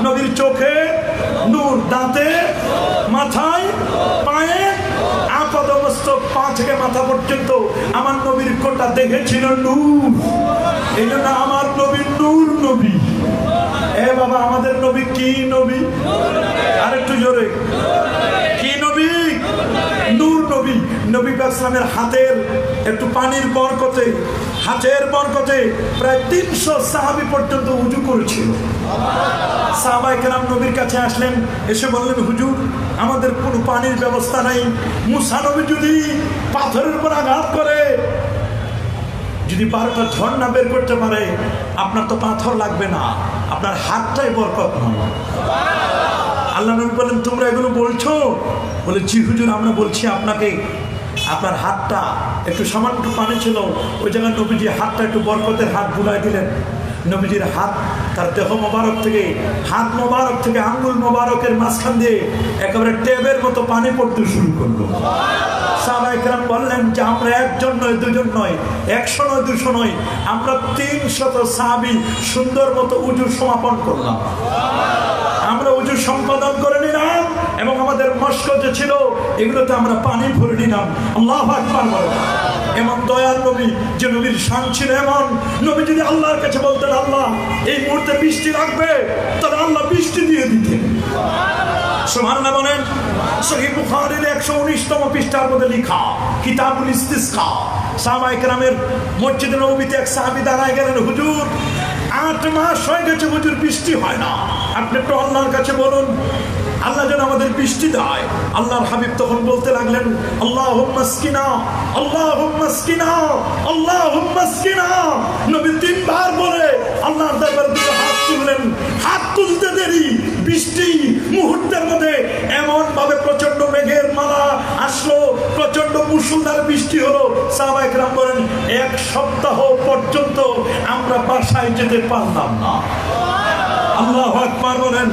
নবীর চোখে নূর, দাঁতে, মাথায়, পায়ে, আপাদমস্তক, পা থেকে মাথা পর্যন্ত আমার নবীর কোটা দেখেছিল নূর। এই জন্য আমার নবী নূর নবী। এ বাবা, আমাদের নবী কি নবী? আরেকটু জোরে, কি নবী? নূর নবী। নবী ইসলামের হাতের একটু পানির বরকতে, হাতের বরকতে প্রায় 300 সাহাবী পর্যন্ত উজু করেছিল। সাহাবায়ে কেরাম নবীর কাছে আসলেন, এসে বললেন হুজুর, আমাদের কোনো পানির ব্যবস্থা নাই। মুসা নবী যদি পাথরের উপর আঘাত করে, যদি 12টা ঝর্ণা বের করতে পারে, আপনার তো পাথর লাগবে না, আপনার হাতটাই বরকত নয়। আল্লাহ নবী বলেন, তোমরা এগুলো বলছো? বলে, জি হুজুর, আমরা বলছি আপনাকে। আপনার হাতটা একটু সামান্য একটু পানি ছিল, ওই জায়গায় নবীজি হাতটা একটু বরকতের হাত বুলাই দিলেন। নবীজির হাত, তার দেহ মোবারক থেকে, হাত মোবারক থেকে আঙ্গুল মোবারকের মাঝখান দিয়ে একেবারে টেবের মতো পানি পড়তে শুরু করলো। সাহাবায়ে কেরাম বললেন যে আমরা একজন নয়, দুজন নয়, 100 নয়, 200 নয়, আমরা 300 সাহাবী সুন্দর মতো উজু সমাপন করলাম। আমরা উজু সম্পাদন করে নিলাম এবং আমাদের মস্ক যে ছিল এগুলোতে আমরা পানি ভরে নিলাম। আল্লাহু আকবার বলেন। এমন দয়ার নবী, যে নবীর শান ছিল এমন, নবী যদি আল্লাহর কাছে বলতেন আল্লাহ এই মুহূর্তে বৃষ্টি লাগবে, তাহলে আল্লাহ বৃষ্টি দিয়ে দিতেন। সুবহানাল্লাহ বলেন। সহিহ বুখারীর 119তম পৃষ্ঠার মধ্যে লেখা কিতাবুল ইস্তিসকা। সাহাবায়ে কেরামের মসজিদে নববীতে এক সাহাবী দাঁড়ায় গেলেন, হুজুর 8 মাস হয়ে গেছে হুজুর, বৃষ্টি হয় না, আপনি একটু আল্লাহর কাছে বলুন আল্লাহ যেন আমাদের বৃষ্টি দেয়। আল্লাহর হাবিব তখন বলতে লাগলেন, আল্লাহুম্মা আসকিনা, আল্লাহুম্মা আসকিনা, আল্লাহুম্মা আসকিনা। নবী 3 বার বলে আল্লাহর দরবারে দুটো হাত তুললেন। হাত তুলতে দেরি, বৃষ্টি মুহূর্তের মধ্যে এমন ভাবে প্রচন্ড মেঘের মালা আসলো, প্রচন্ড মুষলধার বৃষ্টি হলো। সাহাবায়ে কেরাম বলেন, 1 সপ্তাহ পর্যন্ত আমরা বাসায় যেতে পারলাম না। আল্লাহু আকবার বলেন।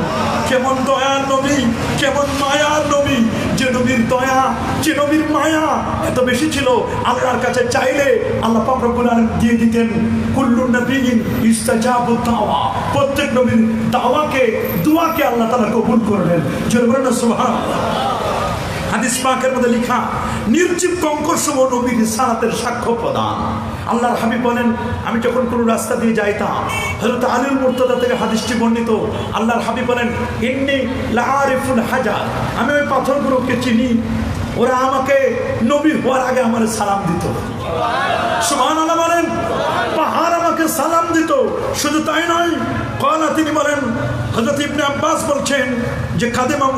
কেমন দয়ার নবী, কেমন মায়ার নবী, যে নবীর দয়া, যে নবীর মায়া এত বেশি ছিল, আল্লাহর কাছে চাইলে আল্লাহ পাক রব্বুল আলামিন দিয়ে দিতেন। কুল্লু নবিয়্যিন ইস্তাজাবু দাওয়া, প্রত্যেক নবীর দাওয়াকে, দুআকে আল্লাহ তাআলা কবুল করলেন। জোরে বলেন না সুবহানাল্লাহ। হাদিস পাকের মধ্যে লেখা, নির্জীব কঙ্কর সম নবীর রিসালাতের সাক্ষ্য প্রদান। আল্লাহর হাবিব বলেন, আমি যখন কোনো রাস্তা দিয়ে যাইতাম, হযরত আলীর মুর্তদা থেকে হাদিসটি বর্ণিত, আল্লাহর হাবিব বলেন, ইন্নী লাআরিফুল হাজার, আমি ওই পাথরগুলোকে চিনি, ওরা আমাকে নবী হওয়ার আগে আমার সালাম দিত। সুবহানাল্লাহ বলেন। পাহাড় আমাকে সালাম দিত। শুধু তাই নয়, কলা, তিনি বলেন, হযরত ইবনে আব্বাস বলছেন যে কাদেমা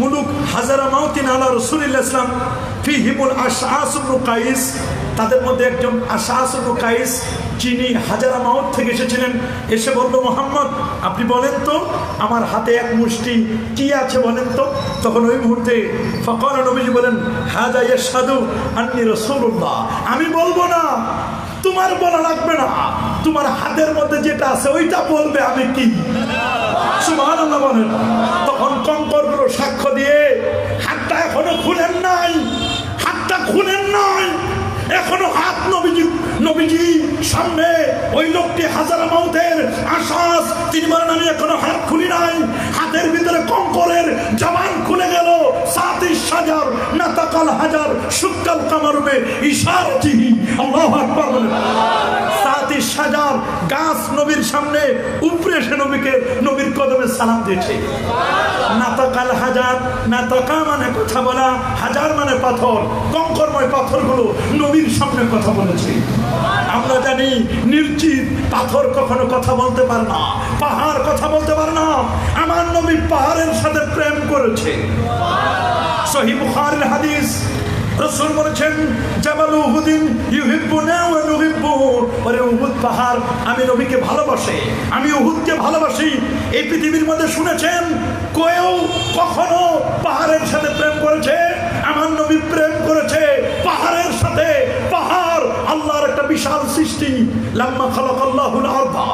মুলুক হাজারা মাউতিন আলা রাসূলিল্লাহ সাল্লাল্লাহু আলাইহি ওয়াসাল্লাম ফিহিমুল আশআস ইবনে কাইস, তাদের মধ্যে একজন আশআস ইবনে কাইস, যিনি হাজারা মাউত থেকে এসেছিলেন, এসে বলল, মুহাম্মদ আপনি বলেন তো আমার হাতে এক মুষ্টি কি আছে বলেন তো। তখন ওই মুহূর্তে ফাকাল নবীজি বলেন, হাযা ইয়াশহাদু আন্নী রাসূলুল্লাহ, আমি বলবো না, তোমার বলা লাগবে না, তোমার হাতের মধ্যে যেটা আছে ওইটা বলবে, আমি কি। সুবহানাল্লাহ বলেন। তখন কঙ্করগুলো সাক্ষ্য দিয়ে, হাতটা এখনো খুলেন নাই, হাতটা খুলেন নাই, এখনো হাত নবীজি সামনে। ওই লোকটি হাজারা মাউতের আশাস, তিনি বলেন, আমি এখনো হাত খুলি নাই। হাতের ভিতরে কঙ্করের জবান খুলে গেল। সাতিশ হাজার নাতাকাল হাজার সুক্কাল কামারুবে ইশারাতিহি। আল্লাহু আকবার বলেন। 37,000 নবীর সামনে উপরে এসে নবীর কদমে সালাম দিয়েছে। নাতাকাল হাজার, নাতাকা মানে কথা বলা, হাজার মানে পাথর, কঙ্করময় পাথরগুলো নবীর সামনে কথা বলেছে। আমরা জানি নির্জীব পাথর কখনো কথা বলতে পারে না, পাহাড় কথা বলতে পারে না। আমার নবী পাহাড়ের সাথে প্রেম করেছে। সহিহ বুখারীর হাদিস, রাসূল বলেছেন জাবাল উহুদিন ইউহিব্বুনা ওয়া নুহিব্বুহু, ওরে উহুদ পাহাড় আমি নবীকে ভালোবাসি, আমি উহুদকে ভালোবাসি। এই পৃথিবীর মধ্যে শুনেছেন কেউ কখনো পাহাড়ের সাথে প্রেম করেছে? আমার নবী প্রেম করেছে পাহাড়ের সাথে। পাহাড় আল্লাহর একটা বিশাল সৃষ্টি। লাম্মা খালাকাল্লাহুল আরদা,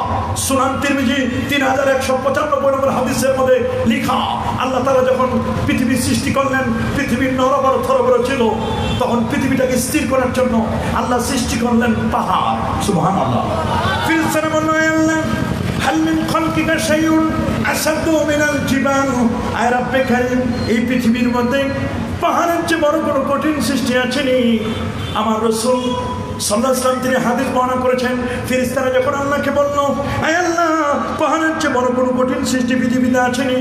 সুনান তিরমিজি 3195 নম্বর হাদিসের মধ্যে লেখা, আল্লাহ তাআলা যখন পৃথিবীর সৃষ্টি করলেন, পৃথিবীর নরবর থরবর ছিল, তখন পৃথিবীটাকে স্থির করার জন্য আল্লাহ সৃষ্টি করলেন পাহাড়। সুবহানাল্লাহ। ফিরসানা বললেন হাল মিন খালকিকা শাইউন আসাদু মিনাল জিবাল, আয় রাব্বে কারীম, এই পৃথিবীর মধ্যে পাহাড়ের চেয়ে বড় কোনো কঠিন সৃষ্টি আছেনি? আমার রাসূল সাল্লাল্লাহু আলাইহি ওয়াসাল্লাম তিনি হাদিস বর্ণনা করেছেন, ফেরেশতারা যখন আল্লাহকে বলল, আয় আল্লাহ, পাহাড়ের চেয়ে বড় কোনো কঠিন সৃষ্টি পৃথিবীতে আছেনি?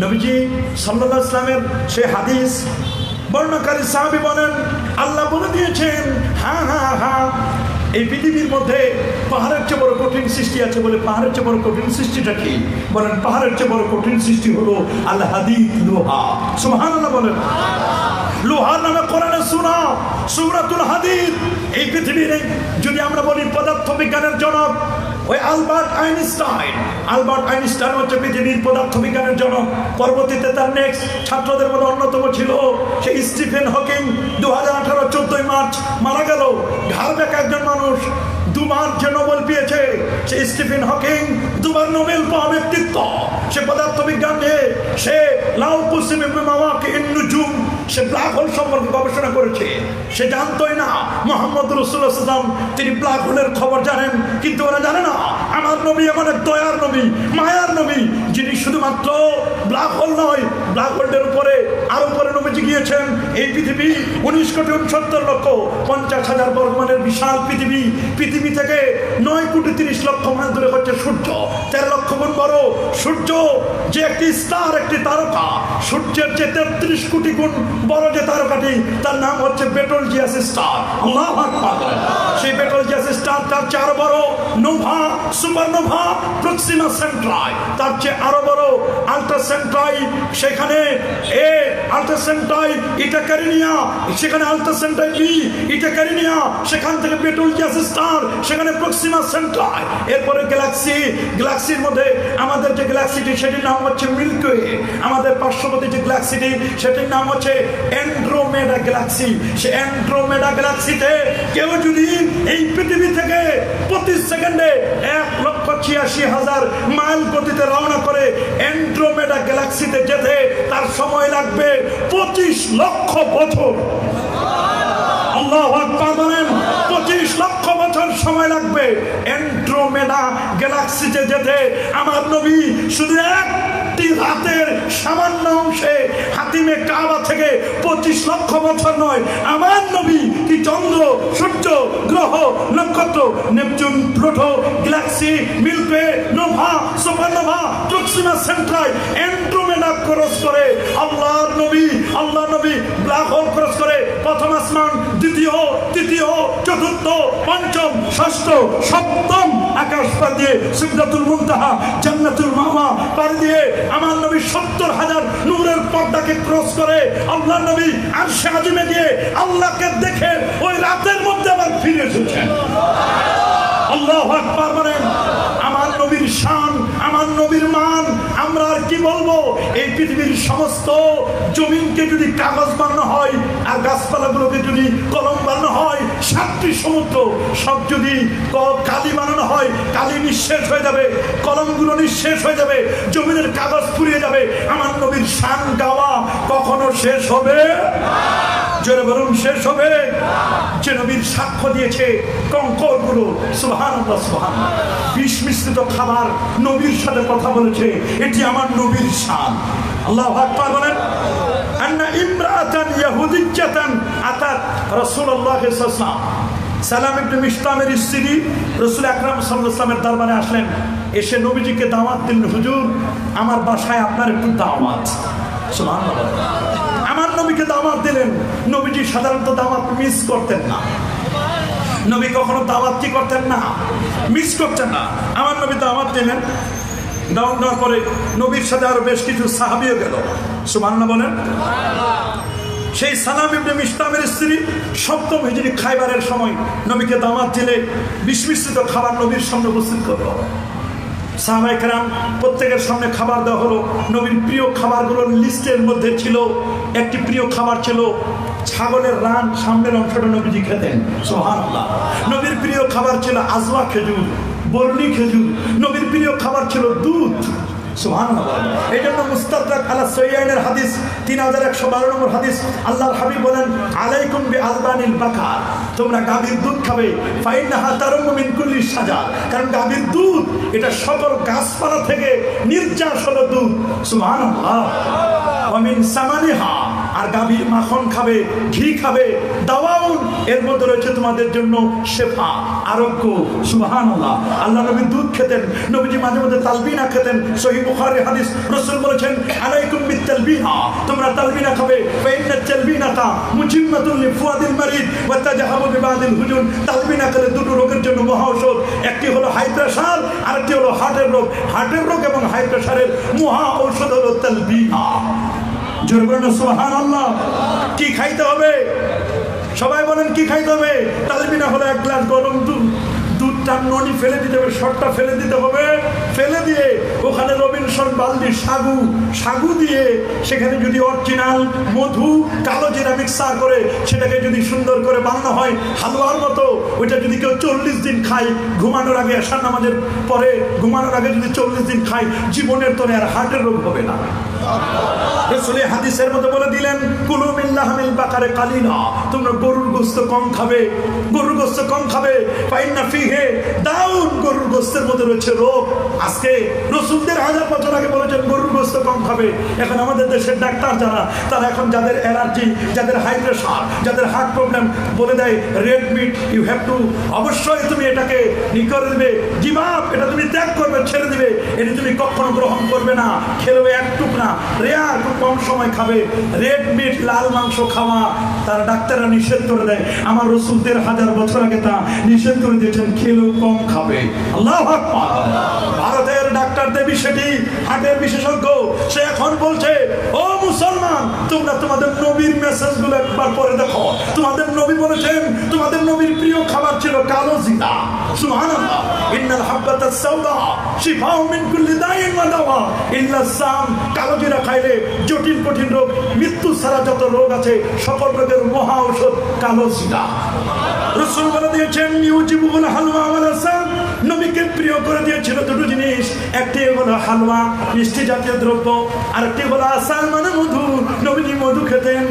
নবীজি সাল্লাল্লাহু আলাইহি ওয়াসাল্লামের সেই হাদিস বর্ণনাকারী সাহাবী বলেন, আল্লাহ বলে দিয়েছেন, হ্যাঁ হ্যাঁ হ্যাঁ, এই পৃথিবীর মধ্যে পাহাড়ের চেয়ে বড় কঠিন সৃষ্টি আছে। বলে পাহাড়ের চেয়ে বড় কঠিন সৃষ্টিটা কি? বলেন পাহাড়ের চেয়ে বড় কঠিন সৃষ্টি হলো আল হাদিদ, লোহা। সুবহানাল্লাহ বলেন। লোহার নামে কোরআনে সূরাতুল হাদিদ। এই পৃথিবীর যদি আমরা বলি পদার্থ বিজ্ঞানের জনক ওই আলবার্ট আইনস্টাইন হচ্ছে পৃথিবীর পদার্থ বিজ্ঞানের জনক। পরবর্তীতে তার নেক্সট ছাত্রদের মধ্যে অন্যতম ছিল সেই স্টিফেন হকিং। 2018 14 মার্চ মারা গেল। ঘাড় বেঁকা একজন মানুষ, দুবার যে নোবেল পেয়েছে সেই স্টিফেন হকিং, দুবার নোবেল পাওয়া ব্যক্তিত্ব। সে পদার্থ বিজ্ঞান নিয়ে সে লাউকুসিম মাওয়াকিন নুজুম, সে ব্ল্যাক হোল সম্পর্কে গবেষণা করেছে। সে জানতোই না মুহাম্মদ রাসূলুল্লাহ সাল্লাল্লাহু আলাইহি ওয়াসাল্লাম তিনি ব্ল্যাক হোলের খবর জানেন, কিন্তু ওরা জানে না আমার নবী এমন এক দয়ার নবী, মায়ার নবী, যিনি শুধুমাত্র ব্ল্যাক হোল নয়, ব্ল্যাক হোলের উপরে আরো উপরে নবীজি গিয়েছেন। এই পৃথিবী 19,69,50,000 বর্গমানের বিশাল পৃথিবী। পৃথিবী থেকে 9,30,00,000 মাইল দূরে হচ্ছে সূর্য, 13 লক্ষ গুণ বড়। সূর্য যে একটি স্টার, একটি তারকা, সূর্যের যে 33 কোটি গুণ বড় যে তারকাটি, তার নাম হচ্ছে বেটলজিয়াস স্টার। আল্লাহু আকবার। সেই বেটলজিয়াস স্টার তার চেয়ে আরো বড় নোভা, সুপারনোভা, প্রক্সিমা সেন্ট্রাই, তার চেয়ে আরো বড় আলট্রা সেন্ট্রাই। সেখানে এ আলট্রা সেন্ট্রাই এটা ক্যারিনিয়া, সেখানে আলট্রা সেন্ট্রাই বি এটা ক্যারিনিয়া, সেখান থেকে বেটলজিয়াস স্টার, সেখানে প্রক্সিমা সেন্ট্রাই। এরপরে গ্যালাক্সির মধ্যে আমাদের যে গ্যালাক্সিটি সেটির নাম হচ্ছে মিল্কি ওয়ে। আমাদের পার্শ্ববর্তী যে গ্যালাক্সিটি সেটির নাম হচ্ছে অ্যান্ড্রোমেডা গ্যালাক্সি। সে অ্যান্ড্রোমেডা গ্যালাক্সিতে কেউ যদি এই পৃথিবী থেকে প্রতি সেকেন্ডে 1,86,000 মাইল গতিতে রওনা করে অ্যান্ড্রোমেডা গ্যালাক্সিতে যেতে তার সময় লাগবে 25 লক্ষ বছর। আল্লাহু আকবার বলেন। 25 লক্ষ বছর সময় লাগবে অ্যান্ড্রোমেডা গ্যালাক্সিতে যেতে। আমার নবী শুধু একটি রাতের সামান্য অংশে হাতিমে কাবা থেকে 25 লক্ষ বছর নয়, আমার নবী কি চন্দ্র, সূর্য, গ্রহ, নক্ষত্র, Neptune, Pluto, galaxy, Milky Way, nova, supernova, Proxima Centauri, Andromeda cross করে আল্লাহ নবী ব্ল্যাক হোল ক্রস করে প্রথম আসমান, দ্বিতীয়, তৃতীয়, চতুর্থ, পঞ্চম, ষষ্ঠ, সপ্তম আকাশ পার দিয়ে সিদরাতুল মুনতাহা, জান্নাতুল মাওয়া পার দিয়ে আমার নবী 70,000 নূরের পর্দাকে ক্রস করে আল্লাহ নবী আরশে আজিমে গিয়ে আল্লাহকে দেখে ওই রাতের মধ্যে আবার ফিরে এসেছেন। আল্লাহু আকবার বলেন। আমার নবীর শান, আমার নবীর মান আমরা আর কি বলবো? এই পৃথিবীর সমস্ত জমিনকে যদি কাগজ বানানো হয় আর গাছপালাগুলোকে যদি কলম বানানো হয়, 7টি সমুদ্র সব যদি কালি বানানো হয়, কালি নিঃশেষ হয়ে যাবে, কলমগুলো নিঃশেষ হয়ে যাবে, জমিনের কাগজ ফুরিয়ে যাবে। আমার নবীর শান গাওয়া কখনো শেষ হবে? জোরে বলুন, শেষ হবে? যে নবীর সাক্ষ্য দিয়েছে কঙ্করগুলো, সুবহানাল্লাহ সুবহানাল্লাহ, বিষ মিশ্রিত খাবার নবীর সাথে কথা বলেছে, এটি আমার নবীর শান। আল্লাহু আকবার বলেন। আন্না ইমরাতান ইয়াহুদিয়্যাতান আতাত রাসূলুল্লাহ সাল্লাল্লাহু আলাইহি ওয়াসাল্লাম, সালাম ইবনে মিশতামের স্ত্রী রাসূল আকরাম সাল্লাল্লাহু আলাইহি ওয়াসাল্লামের দরবারে আসলেন, এসে নবীজিকে দাওয়াত দিলেন, হুজুর আমার বাসায় আপনার একটু দাওয়াত। সুবহানাল্লাহ। আমার নবীকে দাওয়াত দিলেন। নবীজি সাধারণত দাওয়াত মিস করতেন না, নবী কখনো দাওয়াত কি করতেন না, মিস করতেন না। আমার নবী দাওয়াত দিলেন, দাওয়াত দেওয়ার পরে নবীর সাথে আরো বেশ কিছু সাহাবীও গেল। সুবহানাল্লাহ বলেন। সেই সালাম ইবনে মিশতামের স্ত্রী সপ্তম হিজরি খাইবারের সময় নবীকে দাওয়াত দিলে বিস্মিশ্রিত খাবার নবীর সামনে উপস্থিত করলো। সাহাবায়ে কেরাম প্রত্যেকের সামনে খাবার দেওয়া হলো। নবীর প্রিয় খাবারগুলোর লিস্টের মধ্যে ছিল, একটি প্রিয় খাবার ছিল ছাগলের রান, সামনের অংশটা নবীজি খেতেন। সুবহানাল্লাহ। নবীর প্রিয় খাবার ছিল আজওয়া খেজুর, বর্ণি খেজুর। নবীর প্রিয় খাবার ছিল দুধ। সুবহানাল্লাহ। এই জন্য মুস্তাদরাক আলা সহিহাইনের হাদিস 3112 নম্বর হাদিস, আল্লাহর হাবিব বলেন, আলাইকুম বিআলবানিল বাকার, তোমরা গাভীর দুধ খাবে, ফাইন্নাহা তারুম্মু মিন কুল্লি শাজার, কারণ গাভীর দুধ এটা সকল গাছপালা থেকে নির্যাস হলো দুধ। সুবহানাল্লাহ। ওয়া মিন সামানিহা, আর গাভীর মাখন খাবে, ঘি খাবে, দাওয়াউন, এর মধ্যে রয়েছে তোমাদের জন্য শেফা, আরোগ্য। সুবহানাল্লাহ। আল্লাহ নবী দুধ খেতেন, নবীজি মাঝে মধ্যে তালবিনা খেতেন। সহিহ বুখারীর হাদিস, রাসূল বলেছেন, আলাইকুম বিতালবিনা, তোমরা তালবিনা খাবে, ফাইন্নাত তালবিনাতা মুজিম্মাতুন লিফুয়াদিল মারিদ ওয়া তাজাহাবু বিবাদিল হুজুন। তালবিনা খেলে দুটো রোগের জন্য মহা ঔষধ, একটি হলো হাই প্রেসার, আরেকটি হলো হার্টের রোগ। হার্টের রোগ এবং হাই প্রেসারের মহা ঔষধ হলো তালবিনা। জোরে বলেন সুবহানাল্লাহ। কি খাইতে হবে? সবাই বলেন কি খাইতে হবে? তালবিনা হলো এক গ্লাস গরম দুধ, দুধটা ননি ফেলে দিতে হবে, শর্টটা ফেলে দিতে হবে, ফেলে দিয়ে ওখানে রবিনসন বালদি সাগু দিয়ে সেখানে যদি অরিজিনাল মধু, কালো জিরা মিক্সার করে সেটাকে যদি সুন্দর করে বানানো হয় হালুয়ার মতো, ওইটা যদি কেউ 40 দিন খায়, ঘুমানোর আগে, আশার নামাজের পরে ঘুমানোর আগে যদি 40 দিন খায়, জীবনের তরে আর হার্টের রোগ হবে না। রাসূল হাদিসের মধ্যে বলে দিলেন, কুলু মিন লাহমিল বাকারে কালিলা, তোমরা গরুর গোশত কম খাবে, গরুর গোশত কম খাবে। ফাইন্না ফিহে দাউন, গরুর গোশতের মধ্যে রয়েছে রোগ। আজকে রাসূলদের 1000 বছর আগে বলেছেন গরুর গোশত কম খাবে। এখন আমাদের দেশের ডাক্তার যারা, তারা এখন যাদের অ্যালার্জি, যাদের হাই প্রেশার, যাদের হার্ট প্রবলেম, বলে দেয় red meat you have to, অবশ্যই তুমি এটাকে করে দেবে, গিভ আপ, এটা তুমি ত্যাগ করবে, ছেড়ে দিবে, এটা তুমি কখনো গ্রহণ করবে না। খেলেও এক টুকরা রেয়ার, খুব কম সময় খাবে। রেড মিট, লাল মাংস খাওয়া তারা ডাক্তাররা নিষেধ করে দেয়। আমার রাসূল 1000 বছর আগে তা নিষেধ করে দিয়েছেন, খেলেও কম খাবে। আল্লাহু আকবার। ভারতের ডাক্তার দেবী সেটি হার্টের বিশেষজ্ঞ, সে এখন বলছে, ও মুসলমান, তোমরা তোমাদের নবীর মেসেজগুলো একবার পড়ে দেখো। তোমাদের নবী বলেছেন, তোমাদের নবীর প্রিয় খাবার ছিল কালো জিরা। সুবহানাল্লাহ। ইন্নাল হাব্বাতাস সাওদা শিফাউন মিন কুল্লি দাইন ওয়া দাওয়া ইল্লা সাম, কালো জিরা খাইলে জটিল কঠিন রোগ, মৃত্যু ছাড়া যত রোগ আছে সকল রোগের মহা ঔষধ কালো জিরা। রাসূল বলে দিয়েছেন, ইউজিবুল হালওয়া ওয়াল আসাল, নবীকে প্রিয় করে দিয়েছিল দুটো জিনিস, একটি হলো হালওয়া, মিষ্টি জাতীয় দ্রব্য, আর একটি হলো আসাল মানে মধু। নবীজি মধু খেতেন।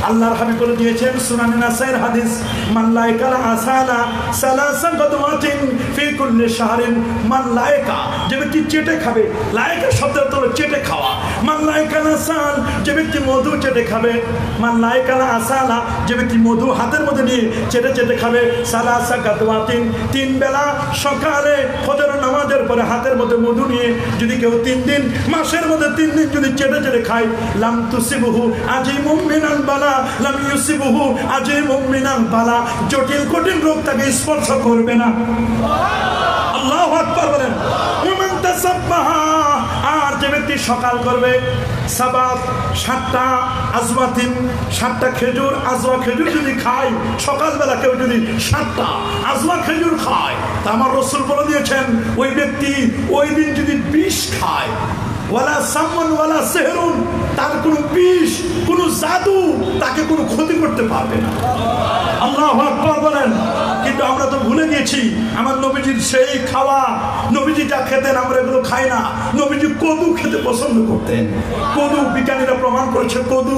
আল্লাহর হাবিব বলে দিয়েছেন, সুনানে নাসাইর হাদিস, মান লাইকাল আসালা সালাসা গাদওয়াতিন ফি কুল্লি শাহরিন, মান লাইকা, যে ব্যক্তি চেটে খাবে, লাইকা শব্দের অর্থ হলো চেটে খাওয়া। মান লাইকাল আসাল, যে ব্যক্তি মধু চেটে খাবে, মান লাইকাল আসালা, যে ব্যক্তি মধু হাতের মধ্যে নিয়ে চেটে চেটে খাবে, সালাসা গাদওয়াতিন, 3 বেলা সকালে ফজর নামাজের পরে হাতের মধ্যে মধু নিয়ে যদি কেউ 3 দিন, মাসের মধ্যে 3 দিন যদি চেটে চেটে খায়, লাম তুসিবহু আজিমুম মিনাল বালা, লাম ইউসিবহু আজিমুম মিনাল বালা, জটিল কঠিন রোগ তাকে স্পর্শ করবে না। আল্লাহু আকবার বলেন। ওমান তাসাব্বাহা, আর যে ব্যক্তি সকাল করবে, সাবাত 7টা আজওয়াতিন, 7টা খেজুর, আজওয়া খেজুর যদি খায়, সকালবেলা কেউ যদি 7টা আজওয়া খেজুর খায়, তা আমার রাসূল বলে দিয়েছেন, ওই ব্যক্তি ওই দিন যদি বিষ খায়, ওয়ালা সামন ওয়ালা সেহরুন, তার কোনো বিষ, কোনো জাদু তাকে কোনো ক্ষতি করতে পারবে না। আল্লাহু আকবার বলেন। কিন্তু আমরা তো ভুলে গেছি আমার নবীজির সেই খাওয়া, নবীজি যা খেতেন আমরা এগুলো খাই না। নবীজি কদু খেতে পছন্দ করতেন। কদু, বিজ্ঞানীরা প্রমাণ করেছে কদু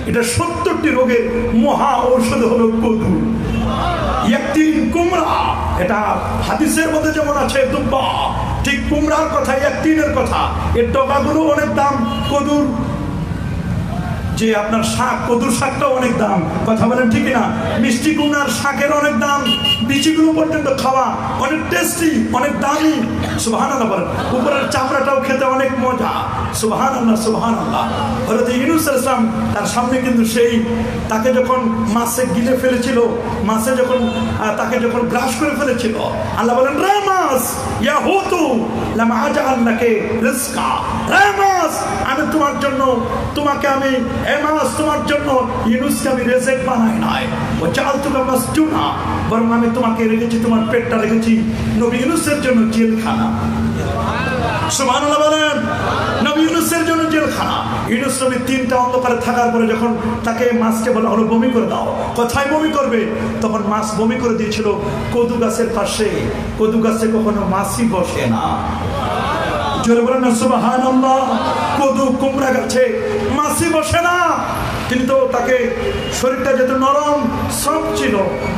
এটা 70টি রোগের মহা ঔষধ হলো কদু। একদিন কুমড়া, এটা হাদিসের মধ্যে যেমন আছে দুব্বা, ঠিক কুমড়ার কথা, একদিনের কথা। এর ডগাগুলো অনেক দাম, কদুর যে আপনার শাক, কদুর শাকটাও অনেক দাম, কথা বলেন ঠিক না? মিষ্টি কুমড়ার শাকের অনেক দাম, বিচিগুলো পর্যন্ত খাওয়া অনেক টেস্টি, অনেক দামি। সুবহানাল্লাহ বলেন। উপরের চামড়াটাও খেতে অনেক মজা। সুবহানাল্লাহ, সুবহানাল্লাহ। হযরত ইউনূস আলাইহিস সালাম তার সামনে কিন্তু সেই তাকে যখন মাছে গিলে ফেলেছিল, মাছে যখন তাকে যখন গ্রাস করে ফেলেছিল, আল্লাহ বলেন, রে মাছ, ইয়া হুতু লাম আজআলনাকে রিজকা। রে মাছ, আমি তোমার জন্য, তোমাকে আমি, এ মাছ তোমার জন্য ইউনূসকে আমি রিজক বানাই নাই। ও জাআলতুকা মাসজুনা, বরং আমি তোমাকে রেখেছি, তোমার পেটটা রেখেছি নবী ইউনূসের জন্য জেলখানা। সুবহানাল্লাহ বলেন। নবী ইউনূসের জন্য জেলখানা। ইউনূস নবী 3টা অন্ধকারে থাকার পরে যখন তাকে মাছকে বলা হলো বমি করে দাও, কোথায় বমি করবে? তখন মাছ বমি করে দিয়েছিল কদু গাছের পাশে। কদু গাছে কখনো মাছই বসে না। জোরে বলেন না সুবহানাল্লাহ। কদু কুমড়া গাছে মাছই বসে না। কিন্তু তাকে শরীরটা যেহেতু নরম সফট ছিল,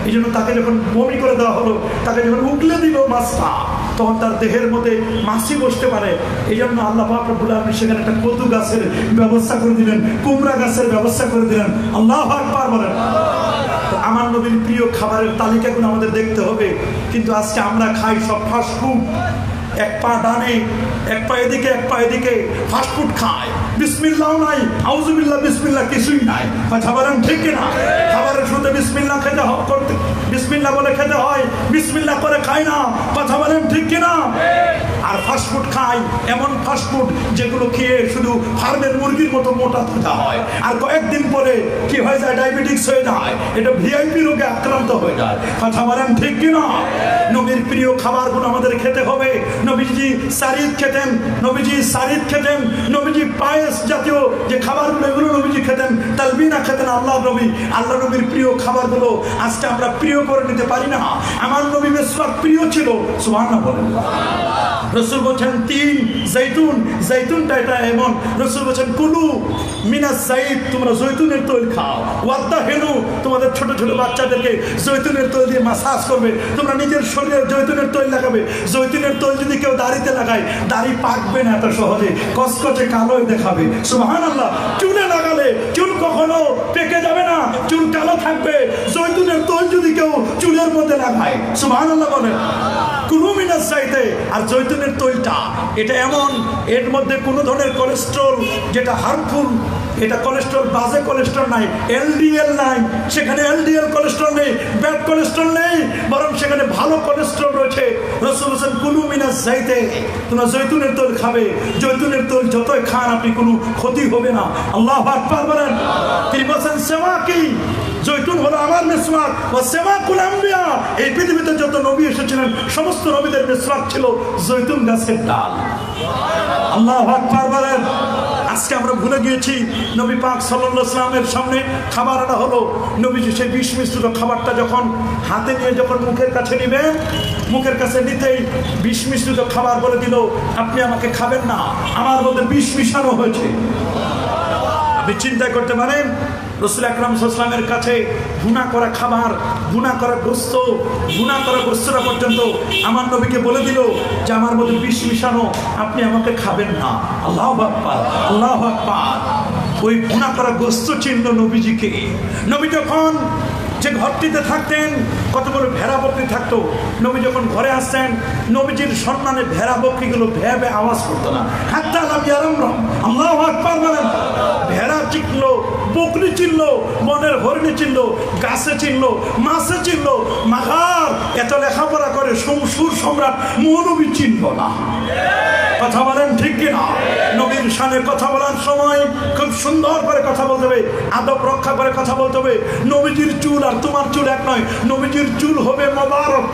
এই জন্য তাকে যখন বমি করে দেওয়া হলো, তাকে যখন উগলে দিল মাছটা, তখন তার দেহের মধ্যে মাছি বসতে পারে। এই জন্য আল্লাহ পাক রব্বুল আলামিন সেখানে একটা কদু গাছের ব্যবস্থা করে দিলেন, কুমড়া গাছের ব্যবস্থা করে দিলেন। আল্লাহু আকবার বলেন। আমার নবীর প্রিয় খাবারের তালিকাগুলো আমাদের দেখতে হবে। কিন্তু আজকে আমরা খাই সব ফাস্টফুড। এক পা ডানে, এক পা এদিকে, এক পা এদিকে ফাস্টফুড খায়। বিসমিল্লাহ নাই, আউযুবিল্লাহ, বিসমিল্লাহ কিছুই নাই। কথা বলেন ঠিক কিনা? খাবারের শুরুতে বিসমিল্লাহ খেতে হয়, করতে বিসমিল্লাহ বলে খেতে হয়, বিসমিল্লাহ করে খায় না। কথা বলেন ঠিক কিনা? আর ফাস্টফুড খায়, এমন ফাস্টফুড যেগুলো খেয়ে শুধু ফার্মের মুরগির মতো মোটা তাজা হয়, আর কয়েকদিন পরে কি হয়ে যায়? ডায়াবেটিস হয়ে যায়। এটা ভিআইপি রোগে আক্রান্ত হয়ে যায়। কথা বলেন ঠিক কিনা? নবীর প্রিয় খাবারগুলো আমাদের খেতে হবে। নবীজি সারিদ খেতেন, নবীজি সারিদ খেতেন, নবীজি পায়েস জাতীয় যে খাবারগুলো এগুলো নবীজি খেতেন, তালবিনা খেতেন। আল্লাহ নবীর প্রিয় খাবারগুলো আজকে আমরা প্রিয় করে নিতে পারি না। আমার নবী মেসওয়াক প্রিয় ছিল। সুবহানাল্লাহ বলেন। রাসূল বলেন 3 জৈতুন, জৈতুনটা এটা এমন। রাসূল বলেন কুলু মিনাস যাইত, তোমরা জৈতুনের তৈল খাও। ওয়াদাহিনু, তোমাদের ছোট ছোট বাচ্চাদেরকে জৈতুনের তৈল দিয়ে মাসাজ করবে। তোমরা নিজের শরীরে জৈতুনের তৈল লাগাবে। জৈতুনের তৈল যদি কেউ দাড়িতে লাগায়, দাড়ি পাকবে না এত সহজে, কসকসে কালোই দেখাবে। সুবহানাল্লাহ। চুলে লাগালে চুল কখনো পেকে যাবে না, চুল কালো থাকবে। জৈতুনের তৈল যদি কেউ চুলের মধ্যে লাগায়, সুবহানাল্লাহ বলেন। কুলু মিনাস যাইতে। আর জৈতুনের তৈলটা এটা এমন, এর মধ্যে কোনো ধরনের কোলেস্ট্রল যেটা হার্মফুল, এটা কোলেস্ট্রল বাজে কোলেস্ট্রল নাই, এলডিএল নাই। সেখানে এলডিএল কোলেস্ট্রল নেই, ব্যাড কোলেস্ট্রল নেই, বরং সেখানে ভালো কোলেস্ট্রল রয়েছে। রাসূল বলেন কুলু মিনাস যাইতে, তোমরা জৈতুনের তৈল খাবে। জৈতুনের তৈল যতই খান আপনি কোনো ক্ষতি হবে না। আল্লাহু আকবার বলেন। তিনি বলেন সেমাকি, জৈতুন হলো আমার মিসওয়াক। ও সেমাকুল আম্বিয়া, এই পৃথিবীতে যত নবী এসেছিলেন সমস্ত নবীদের মিসওয়াক ছিল জৈতুন গাছের ডাল। আল্লাহু আকবার বলেন। আজকে আমরা ভুলে গিয়েছি নবী পাক সাল্লাল্লাহু আলাইহি ওয়াসাল্লামের সামনে খাবারটা হলো নবীজি সেই বিষ মিশ্রিত খাবারটা যখন হাতে নিয়ে যখন মুখের কাছে নেবেন, মুখের কাছে নিতেই বিষ মিশ্রিত খাবার বলে দিল, আপনি আমাকে খাবেন না, আমার মধ্যে বিষ মিশানো হয়েছে। আপনি চিন্তা করতে পারেন রাসূল আকরাম সাল্লাল্লাহু আলাইহি ওয়াসাল্লামের কাছে ভুনা করা খাবার, ভুনা করা গোশত, ভুনা করা গোশতটা পর্যন্ত আমার নবীকে বলে দিল যে আমার মধ্যে বিষ মিশানো, আপনি আমাকে খাবেন না। আল্লাহু আকবার, আল্লাহু আকবার। ওই ভুনা করা গোশত চিনল নবীজিকে। নবী যখন যে ঘরটিতে থাকতেন কত বড় ভেড়া বকরি থাকতো, নবী যখন ঘরে আসতেন নবীজির সম্মানে ভেড়া বকরিগুলো ভ্যা ভ্যা আওয়াজ করতো না। হাত্তা লাম ইয়ারামরাম। আল্লাহু আকবার বলেন। ভেড়া চিনলো, বকরি চিনলো, বনের হরিণী চিনলো, গাছে চিনলো, মাছে চিনলো, মাঘার এত লেখাপড়া করে সুর সম্রাট মহানবী চিনল না। কথা বলেন ঠিক কিনা? নবীর শানে কথা বলার সময় খুব সুন্দর করে কথা বলতে হবে, আদব রক্ষা করে কথা বলতে হবে। নবীজির চুল আর তোমার চুল এক নয়, নবীজির চুল হবে মোবারক।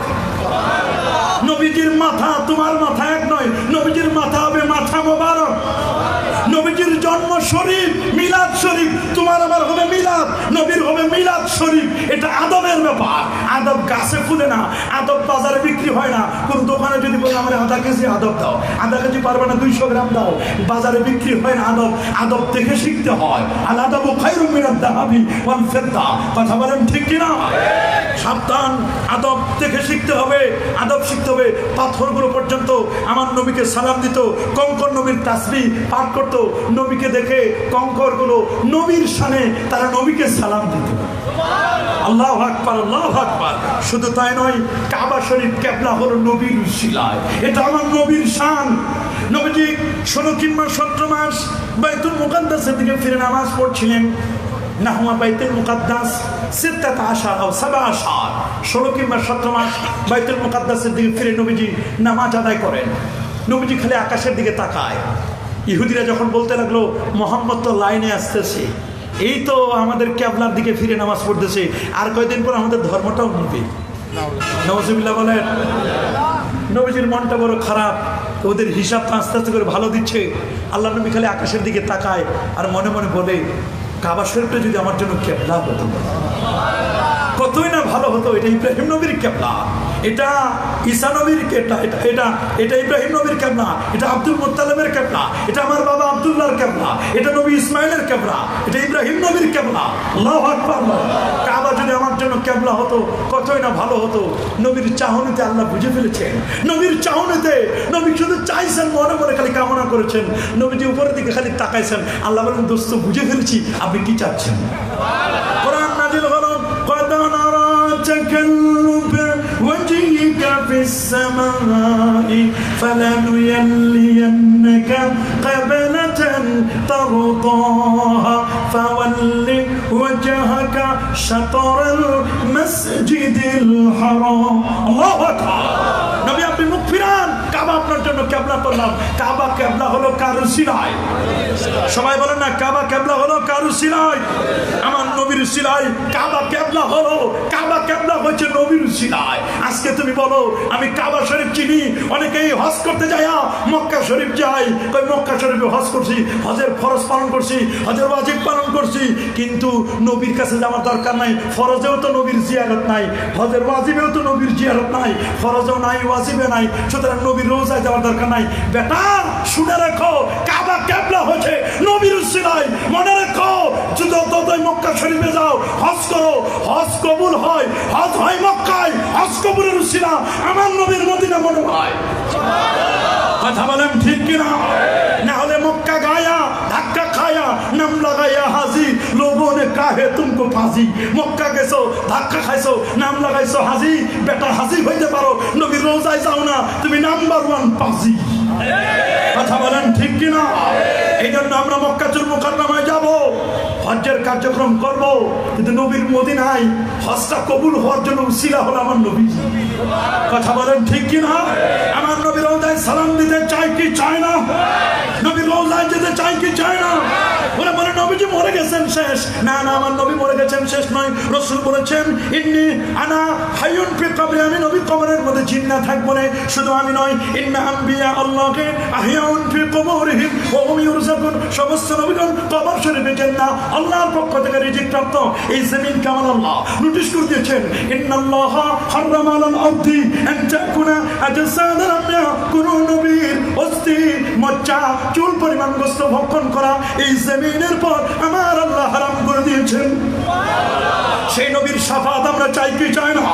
নবীজির মাথা তোমার মাথা এক নয়, নবীজির মাথা হবে মাথা মোবারক। নবীজির জন্ম শরীফ মিলাদ শরীফ, তোমার আমার হবে মিলাদ, নবীর হবে মিলাদ শরীফ। এটা আদবের ব্যাপার। আদব গাছে ফুলে না, আদব বাজারে বিক্রি হয় না। কোন দোকানে যদি বলে আমার আধা কেজি আদব দাও, আধা কেজি পারবে না 200 গ্রাম দাও, বাজারে বিক্রি হয় না। আদব আদব থেকে শিখতে হয়। আল আদাবু খায়রুম মিনাদ যাহাবি ওয়াল ফিদ্দা। কথা বলেন ঠিক কিনা? সাবধান, আদব থেকে শিখতে হবে, আদব শিখতে হবে। পাথরগুলো পর্যন্ত আমার নবীকে সালাম দিত। কঙ্কর নবীর তাসবিহ পাঠ করত। নবীকে দেখে কঙ্করগুলো নবীর শানে তারা নবীকে সালাম দিত। আল্লাহু আকবার, আল্লাহু আকবার। শুধু তাই নয়, কাবা শরীফ কিবলা হলো নবীর উসিলায়। এটা আমার নবীর শান। নবীজি 16 কিংবা 17 মাস বাইতুল মুকাদ্দাসের দিকে ফিরে নামাজ পড়ছিলেন। নাহওয়া বাইতুল মুকাদ্দাস 16 ও 17, 16 কিংবা 17 মাস বাইতুল মুকাদ্দাসের দিকে ফিরে নবীজি নামাজ আদায় করেন। নবীজি খালি আকাশের দিকে তাকায়। ইহুদিরা যখন বলতে লাগলো, মোহাম্মদ তো লাইনে আসতেছে, এই তো আমাদের কিবলার দিকে ফিরে নামাজ পড়তেছে, আর কয়দিন পর আমাদের ধর্মটাও নিবে। নাউজুবিল্লাহ বলেন। নবীজির মনটা বড় খারাপ। ওদের হিসাবটা আস্তে আস্তে করে ভালো দিচ্ছে। আল্লাহ নবী খালি আকাশের দিকে তাকায় আর মনে মনে বলে, কাবা শরীফটা যদি আমার জন্য কিবলা হতো কতই না ভালো হতো। এটা ইব্রাহিম নবীর কিবলা, এটা ঈসা নবীর কিবলা, এটা ইব্রাহিম নবীর কিবলা, এটা আব্দুল মুত্তালিবের কিবলা, এটা আমার বাবা আব্দুল্লাহর কিবলা, এটা নবী ইসমাইলের কিবলা, এটা ইব্রাহিম নবীর কিবলা। আল্লাহু আকবার। কাবা যদি আমার জন্য কিবলা হতো কতই না ভালো হতো। নবীর চাহনিতে আল্লাহ বুঝে ফেলেছেন। নবীর চাহনিতে নবী শুধু চাইছেন, মনে মনে খালি কামনা করেছেন। নবীজি উপরের দিকে খালি তাকাইছেন। আল্লাহ বলেন, দোস্ত বুঝে ফেলেছি, আপনি কি চাচ্ছেন। কোরআন নাজিল হলো, قد نرى تقلب وجهك في السماء فلنولينك قبلة ترضاها فول وجهك شطر المسجد الحرام الله أكبر নবী আপনি মুখ ফিরান, কাবা আপনার জন্য কিবলা করলাম। কাবা কিবলা হলো কার উসিলায়? সবাই বলেন না, কাবা কিবলা হলো কার উসিলায়? আমার নবীর উসিলায় কাবা কিবলা হলো। কাবা কিবলা হচ্ছে নবীর উসিলায়। আজকে তুমি বলো, আমি কাবা শরীফ চিনি। অনেকেই হজ করতে যায় মক্কা শরীফ যায়, কই মক্কা শরীফে হজ করছি, হজের ফরজ পালন করছি, হজের ওয়াজিব পালন করছি, কিন্তু নবীর কাছে যাওয়ার দরকার নাই। ফরজেও তো নবীর জিয়ারত নাই, হজের ওয়াজিবেও তো নবীর জিয়ারত নাই, ফরজও নাই, ওয়াজিবে নাই, সুতরাং নবীর রোজায় যাওয়ার দরকার নাই। বেটা শুনে রাখো, কাবা কিবলা হচ্ছে নবীর উসিলায়। মনে রাখো, যতই মক্কা শরীফে যাও, হজ করো, হজ কবুল হয়। হজ হয় মক্কায়, হজ কবুলের উসিলা আমার নবীর মদিনা মনে হয়। কথা বলেন ঠিক কিনা? না হলে মক্কা গায়া ধাক্কা খায়া নাম লাগাইয়া হাজি, লোগোं ने काहे तुमको फांसी। মক্কা গেছো, ধাক্কা খাইছো, নাম লাগাইছো হাজি। বেটা হাজি হইতে পারো, নবীর রোজায় যাও না, তুমি নাম্বার 1 পাজি। কথা বলেন ঠিক কিনা? এই জন্য আমরা মক্কাতুল মুকাররমায় যাব, হজ্জের কার্যক্রম করব, কিন্তু নবীর মদিনায় হজটা কবুল হওয়ার জন্য উসিলা হলো আমার নবী। কথা বলেন ঠিক কিনা? আমার নবীর রোজায় সালাম দিতে চাই কি চায় না? নবীর রোজায় যেতে চাই কি চায় না? ওরা বলে নবীজি মরে গেছেন শেষ। না না, আমার নবী মরে গেছেন শেষ নয়। রাসূল বলেছেন, ইন্নী আনা হাইয়ুন ফি কবরি, আমি নবী কবরের মধ্যে জিন্দা থাকবো না। শুধু আমি নয়, ইন্না আম্বিয়া আল্লাহকে আহিয়াউন ফি কবরিহিম ওয়া হুম ইউরযাকুন, সমস্ত নবীগণ কবর শরীফে জান্না আল্লাহর পক্ষ থেকে রিজিক প্রাপ্ত। এই জমিন কেমন আল্লাহ নোটিশ করে দিয়েছেন, ইন্নাল্লাহ হারামা আলাল আরদি আন তাকুনা আজসাদান মিয়া, কোন নবীর অস্থি মজ্জা চুল পরিমাণ গোশত ভক্ষণ করা এই জমিনের পর আমার আল্লাহ হারাম করে দিয়েছেন। সেই নবীর শাফাত আমরা চাই কি চাই না?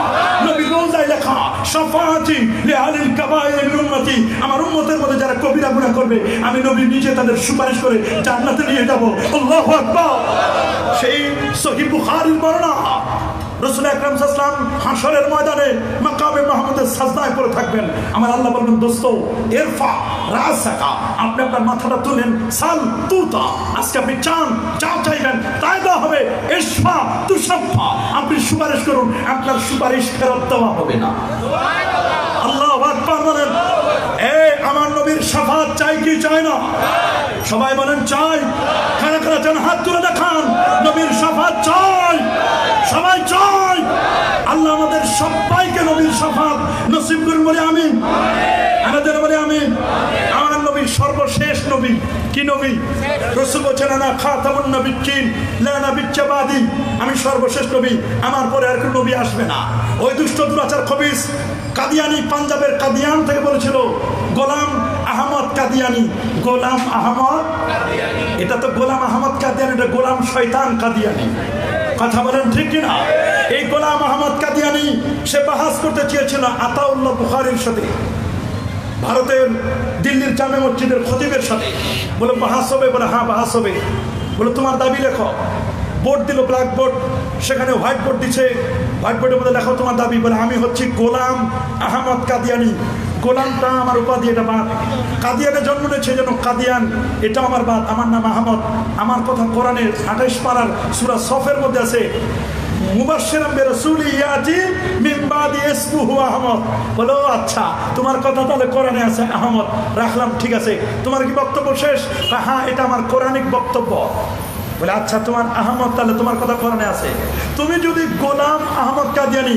নবীর রোজায় লেখা, শাফাতি লিআলিল কাবাইর মিন উম্মতি, আমার উম্মতের মধ্যে যারা কবিরা গুনাহ করবে আমি নবী নিজে তাদের সুপারিশ করে জান্নাতে নিয়ে যাব। আল্লাহু আকবার। সেই সহিহ বুখারীর বর্ণনা, রাসূল আকরাম সাল্লাল্লাহু আলাইহি ওয়াসাল্লাম হাশরের ময়দানে মাকামে মাহমুদের সাজদায় পড়ে থাকবেন। আমার আল্লাহ বলবেন, দোস্ত ইরফা রাসাকা, আপনি আপনার মাথাটা তুলেন, সাল তুতা, আজকে আপনি চান যা চাইবেন তাই দেওয়া হবে। ইশফা তুশাফা, আপনি সুপারিশ করুন, আপনার সুপারিশ ফেরত দেওয়া হবে না। আল্লাহু আকবার বলেন। এই আমার নবীর শাফাত চাই কি চাই না? সবাই বলেন চাই। কারা কারা চান হাত তুলে দেখান। নবীর শাফাত চাই, সবাই চাই। আল্লাহ আমাদের সবাইকে নবীর শাফাত নসিব করুন, বলি আমিন। আমাদের বলি আমিন। আমার নবী সর্বশেষ নবী। কি নবী? রাসূল বলেছেন, আনা খাতামুন নবিয়্যিন লা নাবিয়্যা বাদি, আমি সর্বশেষ নবী, আমার পরে আর কোনো নবী আসবে না। ওই দুষ্ট দুরাচার খবিস কাদিয়ানি, পাঞ্জাবের কাদিয়ান থেকে বলেছিল, গোলাম আহমদ কাদিয়ানি, গোলাম আহমদ, এটা তো গোলাম আহমদ কাদিয়ানি, এটা গোলাম শয়তান কাদিয়ানি। কথা বলেন ঠিক কিনা? এই গোলাম আহমদ কাদিয়ানি সে বাহাস করতে চেয়েছিল আতাউল্লাহ বুখারীর সাথে। ভারতের দিল্লির জামে মসজিদের খতিবের সাথে। বলে বাহাস হবে? বলে হ্যাঁ বাহাস হবে। বলে তোমার দাবি লেখো। বোর্ড দিল, ব্ল্যাক বোর্ড, সেখানে হোয়াইট বোর্ড দিচ্ছে। হোয়াইট বোর্ডের মধ্যে লেখো তোমার দাবি। বলে আমি হচ্ছি গোলাম আহমদ কাদিয়ানি। গোলামটা আমার উপাধি, এটা বাদ। কাদিয়ানে জন্ম নিয়েছে যেন কাদিয়ান, এটা আমার বাদ। আমার নাম আহমদ। আমার কথা কোরআনের 28 পারার সূরা সফের মধ্যে আছে, মুবাশশিরাম বিরাসূলি ইয়াতি মিন বাদি ইসমুহু আহমদ। বলো আচ্ছা, তোমার কথা তাহলে কোরআনে আছে আহমদ, রাখলাম, ঠিক আছে। তোমার কি বক্তব্য শেষ? হ্যাঁ, এটা আমার কোরআনিক বক্তব্য। বলে আচ্ছা, তোমার আহমদ, তাহলে তোমার কথা কোরআনে আছে। তুমি যদি গোলাম আহমদ কাদিয়ানি,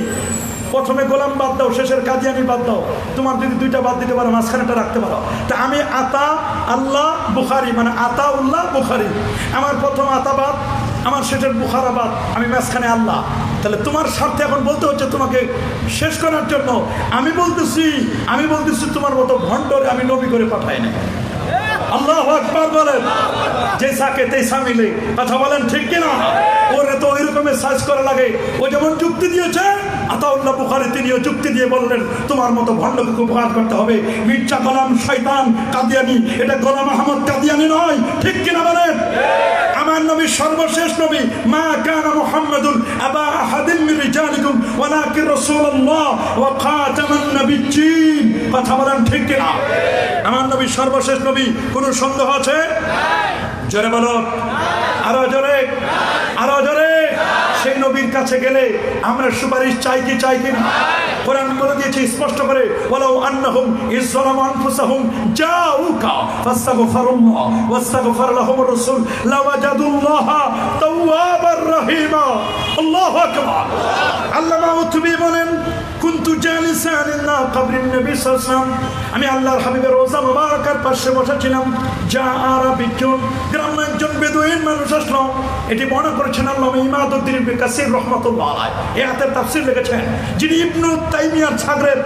প্রথমে গোলাম বাদ দাও, শেষের কাদিয়ানি বাদ দাও, তোমার যদি দুইটা বাদ দিতে পারো, মাঝখানেটা রাখতে পারো। তা আমি আতা আল্লাহ বুখারি, মানে আতা উল্লাহ বুখারি, আমার প্রথম আতাবাদ, আমার শেষের বুখারাবাদ, আমি মাঝখানে আল্লাহ। তাহলে তোমার স্বার্থে এখন বলতে হচ্ছে তোমাকে শেষ করার জন্য। আমি বলতেছি তোমার মতো ভণ্ডরে আমি নবী করে পাঠাই না। আল্লাহু আকবার বলেন। জেসাকে তেসা মিলে, কথা বলেন ঠিক কিনা? ওরে তো ওই রকমের সার্চ করা লাগে। ও যেমন যুক্তি দিয়েছে, আতাউল্লাহ বুখারী তিনিও যুক্তি দিয়ে বললেন তোমার মতো ভণ্ডকে উপহার করতে হবে। মির্জা গোলাম শয়তান কাদিয়ানি, এটা গোলাম আহমদ কাদিয়ানি নয়, ঠিক কিনা বলেন? আমার নবী সর্বশেষ নবী। মা কানা মুহাম্মাদুন আবা আহাদিন মিন রিজালিকুম ওয়ালাকিন রাসূলুল্লাহ ওয়া খাতামান নাবিয়্যিন, কথা বলেন ঠিক কিনা? আমার নবী সর্বশেষ নবী, কোনো সন্দেহ আছে? জোরে বলো, আরো জোরে, আরো জোরে। সেই নবীর কাছে গেলে আমরা সুপারিশ চাই কি চাই কি? কোরআন বলে দিয়েছে স্পষ্ট করে, ওয়ালাউ আন্নাহুম ইযলামু আনফুসাহুম জাউকা ফাস্তাগফিরুল্লাহ ওয়াস্তাগফার লাহুমুর রাসূল লাওয়াজাদুল্লাহা তাওয়াবার রহিমা। আল্লাহু আকবার। আল্লামা উতবী বলেন, কুনতু জালিসান ইলা কবরিন নবী সাল্লাল্লাহু আলাইহি ওয়াসাল্লাম, আমি আল্লাহর হাবিবের রওজা মুবারাকার পাশে বসেছিলাম। যা আরাবিয়ুন, গ্রামের একজন বেদুইন মানুষ আসলো। এটি বর্ণনা করেছেন আল্লামা ইমাদউদ্দিন ইবনে কাসির রাহমাতুল্লাহ আলাইহি। এই আয়াতের তাফসীর লিখেছেন, যিনি ইবনে তাইমিয়ার শাগরেদ।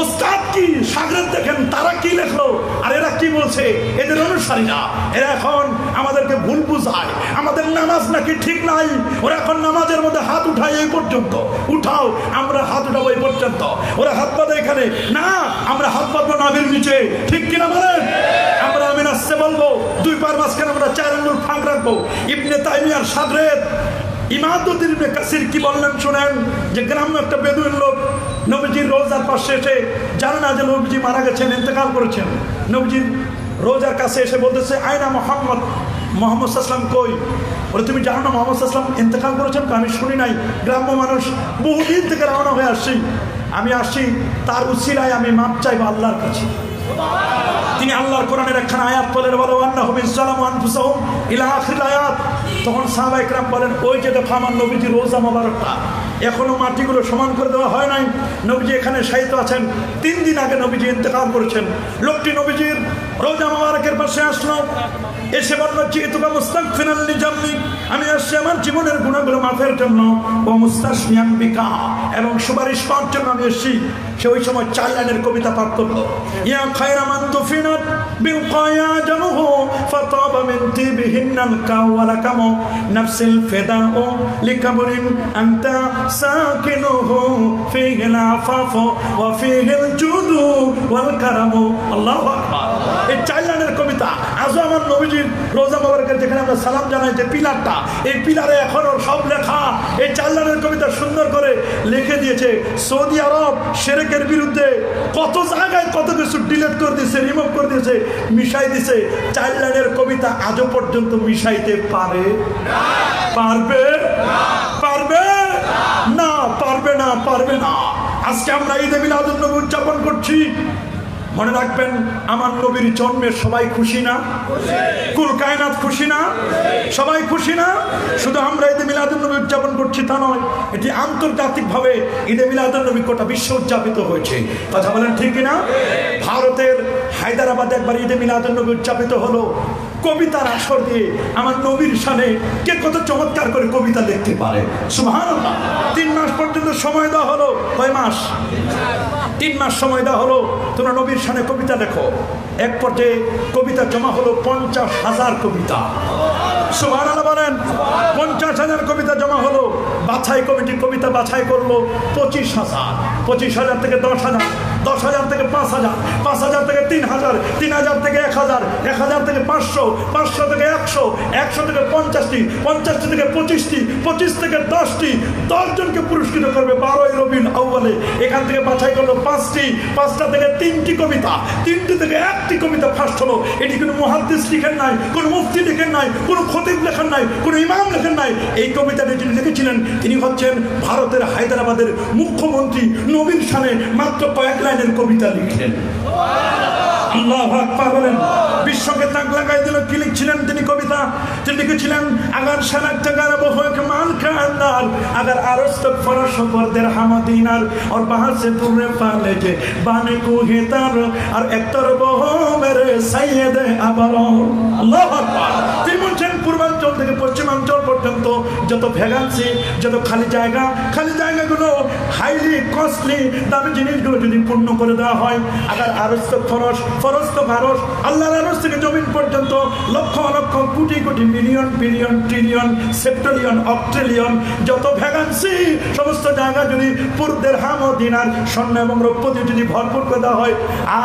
ওস্তাদ কি শাগরেদ, দেখেন তারা কি লেখলো আর এরা কি বলছে। এদের অনুসারীরা, এরা এখন আমাদেরকে ভুল বুঝায়, আমাদের নামাজ নাকি ঠিক নাই। ওরা এখন নামাজের মধ্যে হাত উঠায় এই পর্যন্ত, উঠাও আমরা হাত উঠাবো এই পর্যন্ত। ওরা হাত বাঁধে এখানে, না আমরা হাত বাঁধবো নাভির নিচে, ঠিক কিনা বলেন? আমরা আমি আসছে বলবো, দুই পার মাঝখানে আমরা 4 আঙ্গুল ফাঁক রাখবো। ইবনে তাইমিয়ার শাগরেদ ইমাদউদ্দিন ইবনে কাসির কি বললেন শুনেন, যে গ্রাম্য একটা বেদুইন লোক নবীজির রোজার পাশে এসে, জানে না যে নবীজি মারা গেছেন, ইন্তেকাল করেছেন। নবীজির রোজার কাছে এসে বলতেছে, আয়না মোহাম্মদ, মোহাম্মদ সাল্লাম কই? বলে তুমি জানো না মোহাম্মদ সাল্লাম ইন্তেকাল করেছেন? আমি শুনি নাই, গ্রাম্য মানুষ বহুদিন থেকে রওনা হয়ে আসছি, আমি আসছি তার উসিলায় আমি মাপ চাইবো আল্লাহর কাছে। তিনি আল্লাহর কোরআনের একখানা আয়াত বলেন, ওয়ালাউ আন্নাহুম ইযলামু আনফুসাহুম ইলা আখির আয়াত। তখন সাহাবায়ে কেরাম বলেন, ওই যে দেখো আমার নবীজির রোজা মোবারকটা, এখনো মাটিগুলো সমান করে দেওয়া হয় নাই। নবীজি এখানে শায়িত আছেন, 3 দিন আগে নবীজি ইন্তেকাল করেছেন। লোকটি নবীজির রোজা মোবারকের পাশে আসলো, এসে বলল, জিতুকা মুস্তাগফিরান লিজাম্বি, আমি আসছি আমার জীবনের গুনাহগুলো মাফের জন্য, ও মুস্তাশফিয়ান বিকা, এবং সুপারিশ পাওয়ার জন্য আমি এসেছি। সে ওই সময় 4 লাইনের কবিতা পাঠ করলো, ইয়া খায়রা মান দুফিনাত বিল কায়া জামহু ফাতাবা মিন তিবিহিন্নাল কাওয়ালা কামু নাফসিল ফিদাউ লিকাবরিন আনতা সাকিনুহু ফিহিল আফাফু ওয়া ফিহিল জুদু ওয়াল কারামু। আল্লাহু আকবার। এই 4 লাইনের কবিতা আজও আমার নবীজির রোজা মোবারকের যেখানে আমরা সালাম জানাই, যে পিলারটা, এই পিলারে এখনো সব লেখা। এই 4 লাইনের কবিতা সুন্দর করে লিখে দিয়েছে সৌদি আরব শিরকের বিরুদ্ধে। কত জায়গায় কত কিছু ডিলিট করে দিয়েছে, রিমুভ করে দিয়েছে, মিশাই দিয়েছে। 4 লাইনের কবিতা আজও পর্যন্ত মিশাইতে পারে? পারবে? পারবে না, পারবে না, পারবে না। আজকে আমরা ঈদে মিলাদুন নবী উদযাপন করছি। মনে রাখবেন, আমার নবীর জন্মে সবাই খুশি না? কুল কায়নাত খুশি না? সবাই খুশি না? শুধু আমরা ঈদে মিলাদুন নবী উদযাপন করছি তা নয়, এটি আন্তর্জাতিকভাবে ঈদে মিলাদুন নবী গোটা বিশ্ব উদযাপিত হয়েছে। কথা বলেন ঠিক কিনা? ভারতের হায়দ্রাবাদে একবার ঈদে মিলাদুন নবী উদযাপিত হলো কবিতার আসর দিয়ে। আমার নবীর শানে কে কত চমৎকার করে কবিতা লিখতে পারে, সুবহানাল্লাহ। 3 মাস পর্যন্ত সময় দেওয়া হলো। কয় মাস? 3 মাস সময় দেওয়া হলো, তোমরা নবীর শানে কবিতা লেখো। এক পর্যায়ে কবিতা জমা হলো 50,000 কবিতা। সুবহানাল্লাহ বলেন। 50,000 কবিতা জমা হলো। বাছাই কমিটি কবিতা বাছাই করলো 25,000। 25,000 থেকে 10,000, 10,000 থেকে 5,000, 5,000, 5,000 থেকে 3,000, 3,000 থেকে 1,000, 1,000 থেকে 500, 500 থেকে 100, 100 থেকে 50টি, 50টি থেকে 25টি, 25 থেকে 10টি, 10 জনকে পুরস্কৃত করবে 12ই রবিউল আউয়ালে। এখান থেকে বাছাই করলো 5টি, 5টা থেকে 3টি কবিতা, 3টি থেকে 1টি কবিতা ফার্স্ট হলো। এটি কোনো মুহাদ্দিস লিখেন নাই, কোনো মুফতি লিখেন নাই, কোনো খতিব লেখেন নাই, কোনো ইমাম লেখেন নাই। এই কবিতাটি যিনি লিখেছিলেন তিনি হচ্ছেন ভারতের হায়দ্রাবাদের মুখ্যমন্ত্রী। নবীর শানে মাত্র কয়েক লাইনের কবিতা লিখলেন। আল্লাহু আকবার বলেন। বিশ্বকে তাক লাগাই দিল। কি লিখছিলেন তিনি কবিতা? তিনি লিখেছিলেন আগার শানাক জাগার বহুক মান কা अंदर अगर अरस तक फरश पर दिरहम दीनार और बाहर से तुरे पाले जे बाने को हेतार और एक तरफ हो मेरे सैयद अबर। আল্লাহু আকবার। তিনি বলছেন পূর্বাঞ্চল থেকে পশ্চিমাঞ্চল পর্যন্ত যত ভ্যাকান্সি, যত খালি জায়গাগুলো হাইলি কস্টলি দামি জিনিসগুলো যদি পূর্ণ করে দেওয়া হয়, আগার আরস তক ফরজ তো ভারস, আল্লাহর আরস থেকে জমিন পর্যন্ত lakh lakh crore crore million billion trillion সেপ্টেলিয়ন octillion যত ভ্যাকান্সি সমস্ত জায়গা যদি পূর্বের হাম ও দিনার স্বর্ণ এবং রৌপ্য যদি ভরপুর করে দেওয়া হয়,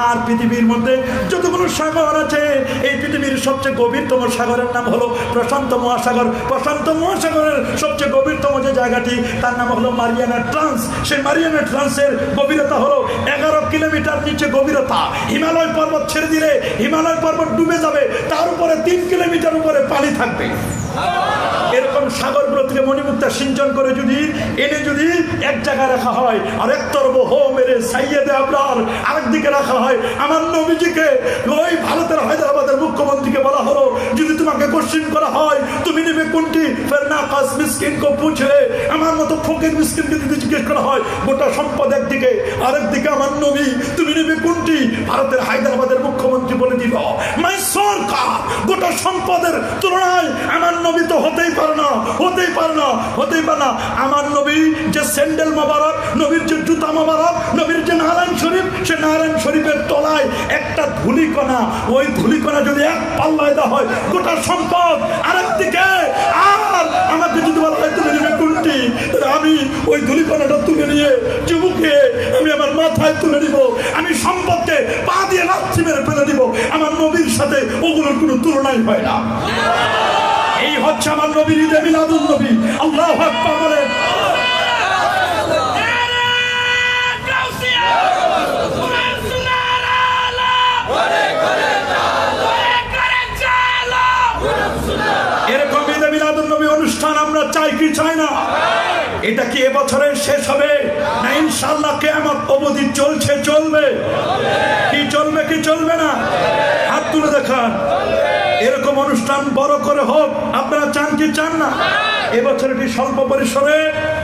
আর পৃথিবীর মধ্যে যতগুলো সাগর আছে এই পৃথিবীর সবচেয়ে গভীরতম সাগরের নাম হলো প্রশান্ত মহাসাগর। প্রশান্ত মহাসাগরের সবচেয়ে গভীরতম যে জায়গাটি তার নাম হলো মারিয়ানা ট্রান্স। সেই মারিয়ানা ট্রান্সের গভীরতা হলো 11 কিলোমিটার নিচে গভীরতা। হিমালয় পর্বত ছেড়ে দিলে হিমালয় পর্বত ডুবে যাবে, তার উপরে 3 কিলোমিটার উপরে পানি থাকবে। এরকম সাগরগুলো থেকে মণিমুক্তা সিঞ্চন করে যদি এনে যদি এক জায়গায় রাখা হয়, আর এক তরফ হো মেরে সাইয়েদে আবরার, আরেকদিকে রাখা হয় আমার নবীজিকে, ওই ভারতের হায়দ্রাবাদের মুখ্যমন্ত্রীকে বলা হলো যদি তোমাকে কোশ্চেন করা হয় তুমি নেবে কোনটি? ফের নাকাস মিসকিন কো পুছে, আমার মতো ফকির মিসকিনকে যদি জিজ্ঞেস করা হয় গোটা সম্পদ একদিকে আরেকদিকে আমার নবী, তুমি নেবে কোনটি? ভারতের হায়দ্রাবাদের মুখ্যমন্ত্রী বলে দিল মাই সরকার, গোটা সম্পদের তুলনায় আমার নবী তো হতেই পারে না। আমার নবী যে স্যান্ডেল মোবারক, নবীর যে জুতা মোবারক, নবীর যে নারায়ণ শরীফ, সে নারায়ণ শরীফের তলায় একটা ধুলিকণা, ওই ধুলিকণা যদি এক পাল্লায় দেওয়া হয় গোটা সম্পদ আরেকদিকে, আর আমাকে যদি বলা হয় তুলে নেবে কোনটি, আমি ওই ধুলিকণাটা তুলে নিয়ে চুমুকে আমি আমার মাথায় তুলে নিব, আমি সম্পদকে পা দিয়ে লাথি মেরে ফেলে দিব। আমার নবীর সাথে ওগুলোর কোনো তুলনাই হয় না। এই হচ্ছে আমার নবীর ঈদে মিলাদুন নবী। আল্লাহু আকবার বলেন। এরকম ঈদে মিলাদুন নবী অনুষ্ঠান আমরা চাই কি চাই না? এটা কি এবছরের শেষ হবে না ইনশাআল্লাহ কিয়ামত অবধি চলবে? কি চলবে না? হাত তুলে দেখান। এরকম অনুষ্ঠান বড় করে হোক, আপনারা চান কি চান না? এবছর এটি স্বল্প পরিসরে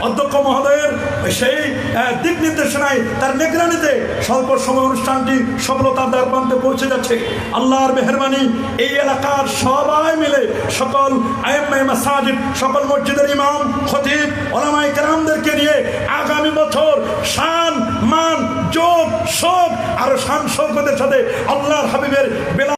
অধ্যক্ষ মহোদয়ের সেই দিক নির্দেশনায় তার নিগরানিতে স্বল্প সময় অনুষ্ঠানটি সফলতার দ্বারপ্রান্তে পৌঁছে যাচ্ছে। আল্লাহর মেহেরবানি, এই এলাকার সবাই মিলে সকল আইম্মায়ে মাসাজিদ, সকল মসজিদের ইমাম, খতিব, উলামায়ে কেরামদেরকে নিয়ে আগামী বছর শান মান যোগ শোক আরো শান শৌকতের সাথে আল্লাহর হাবিবের বেলা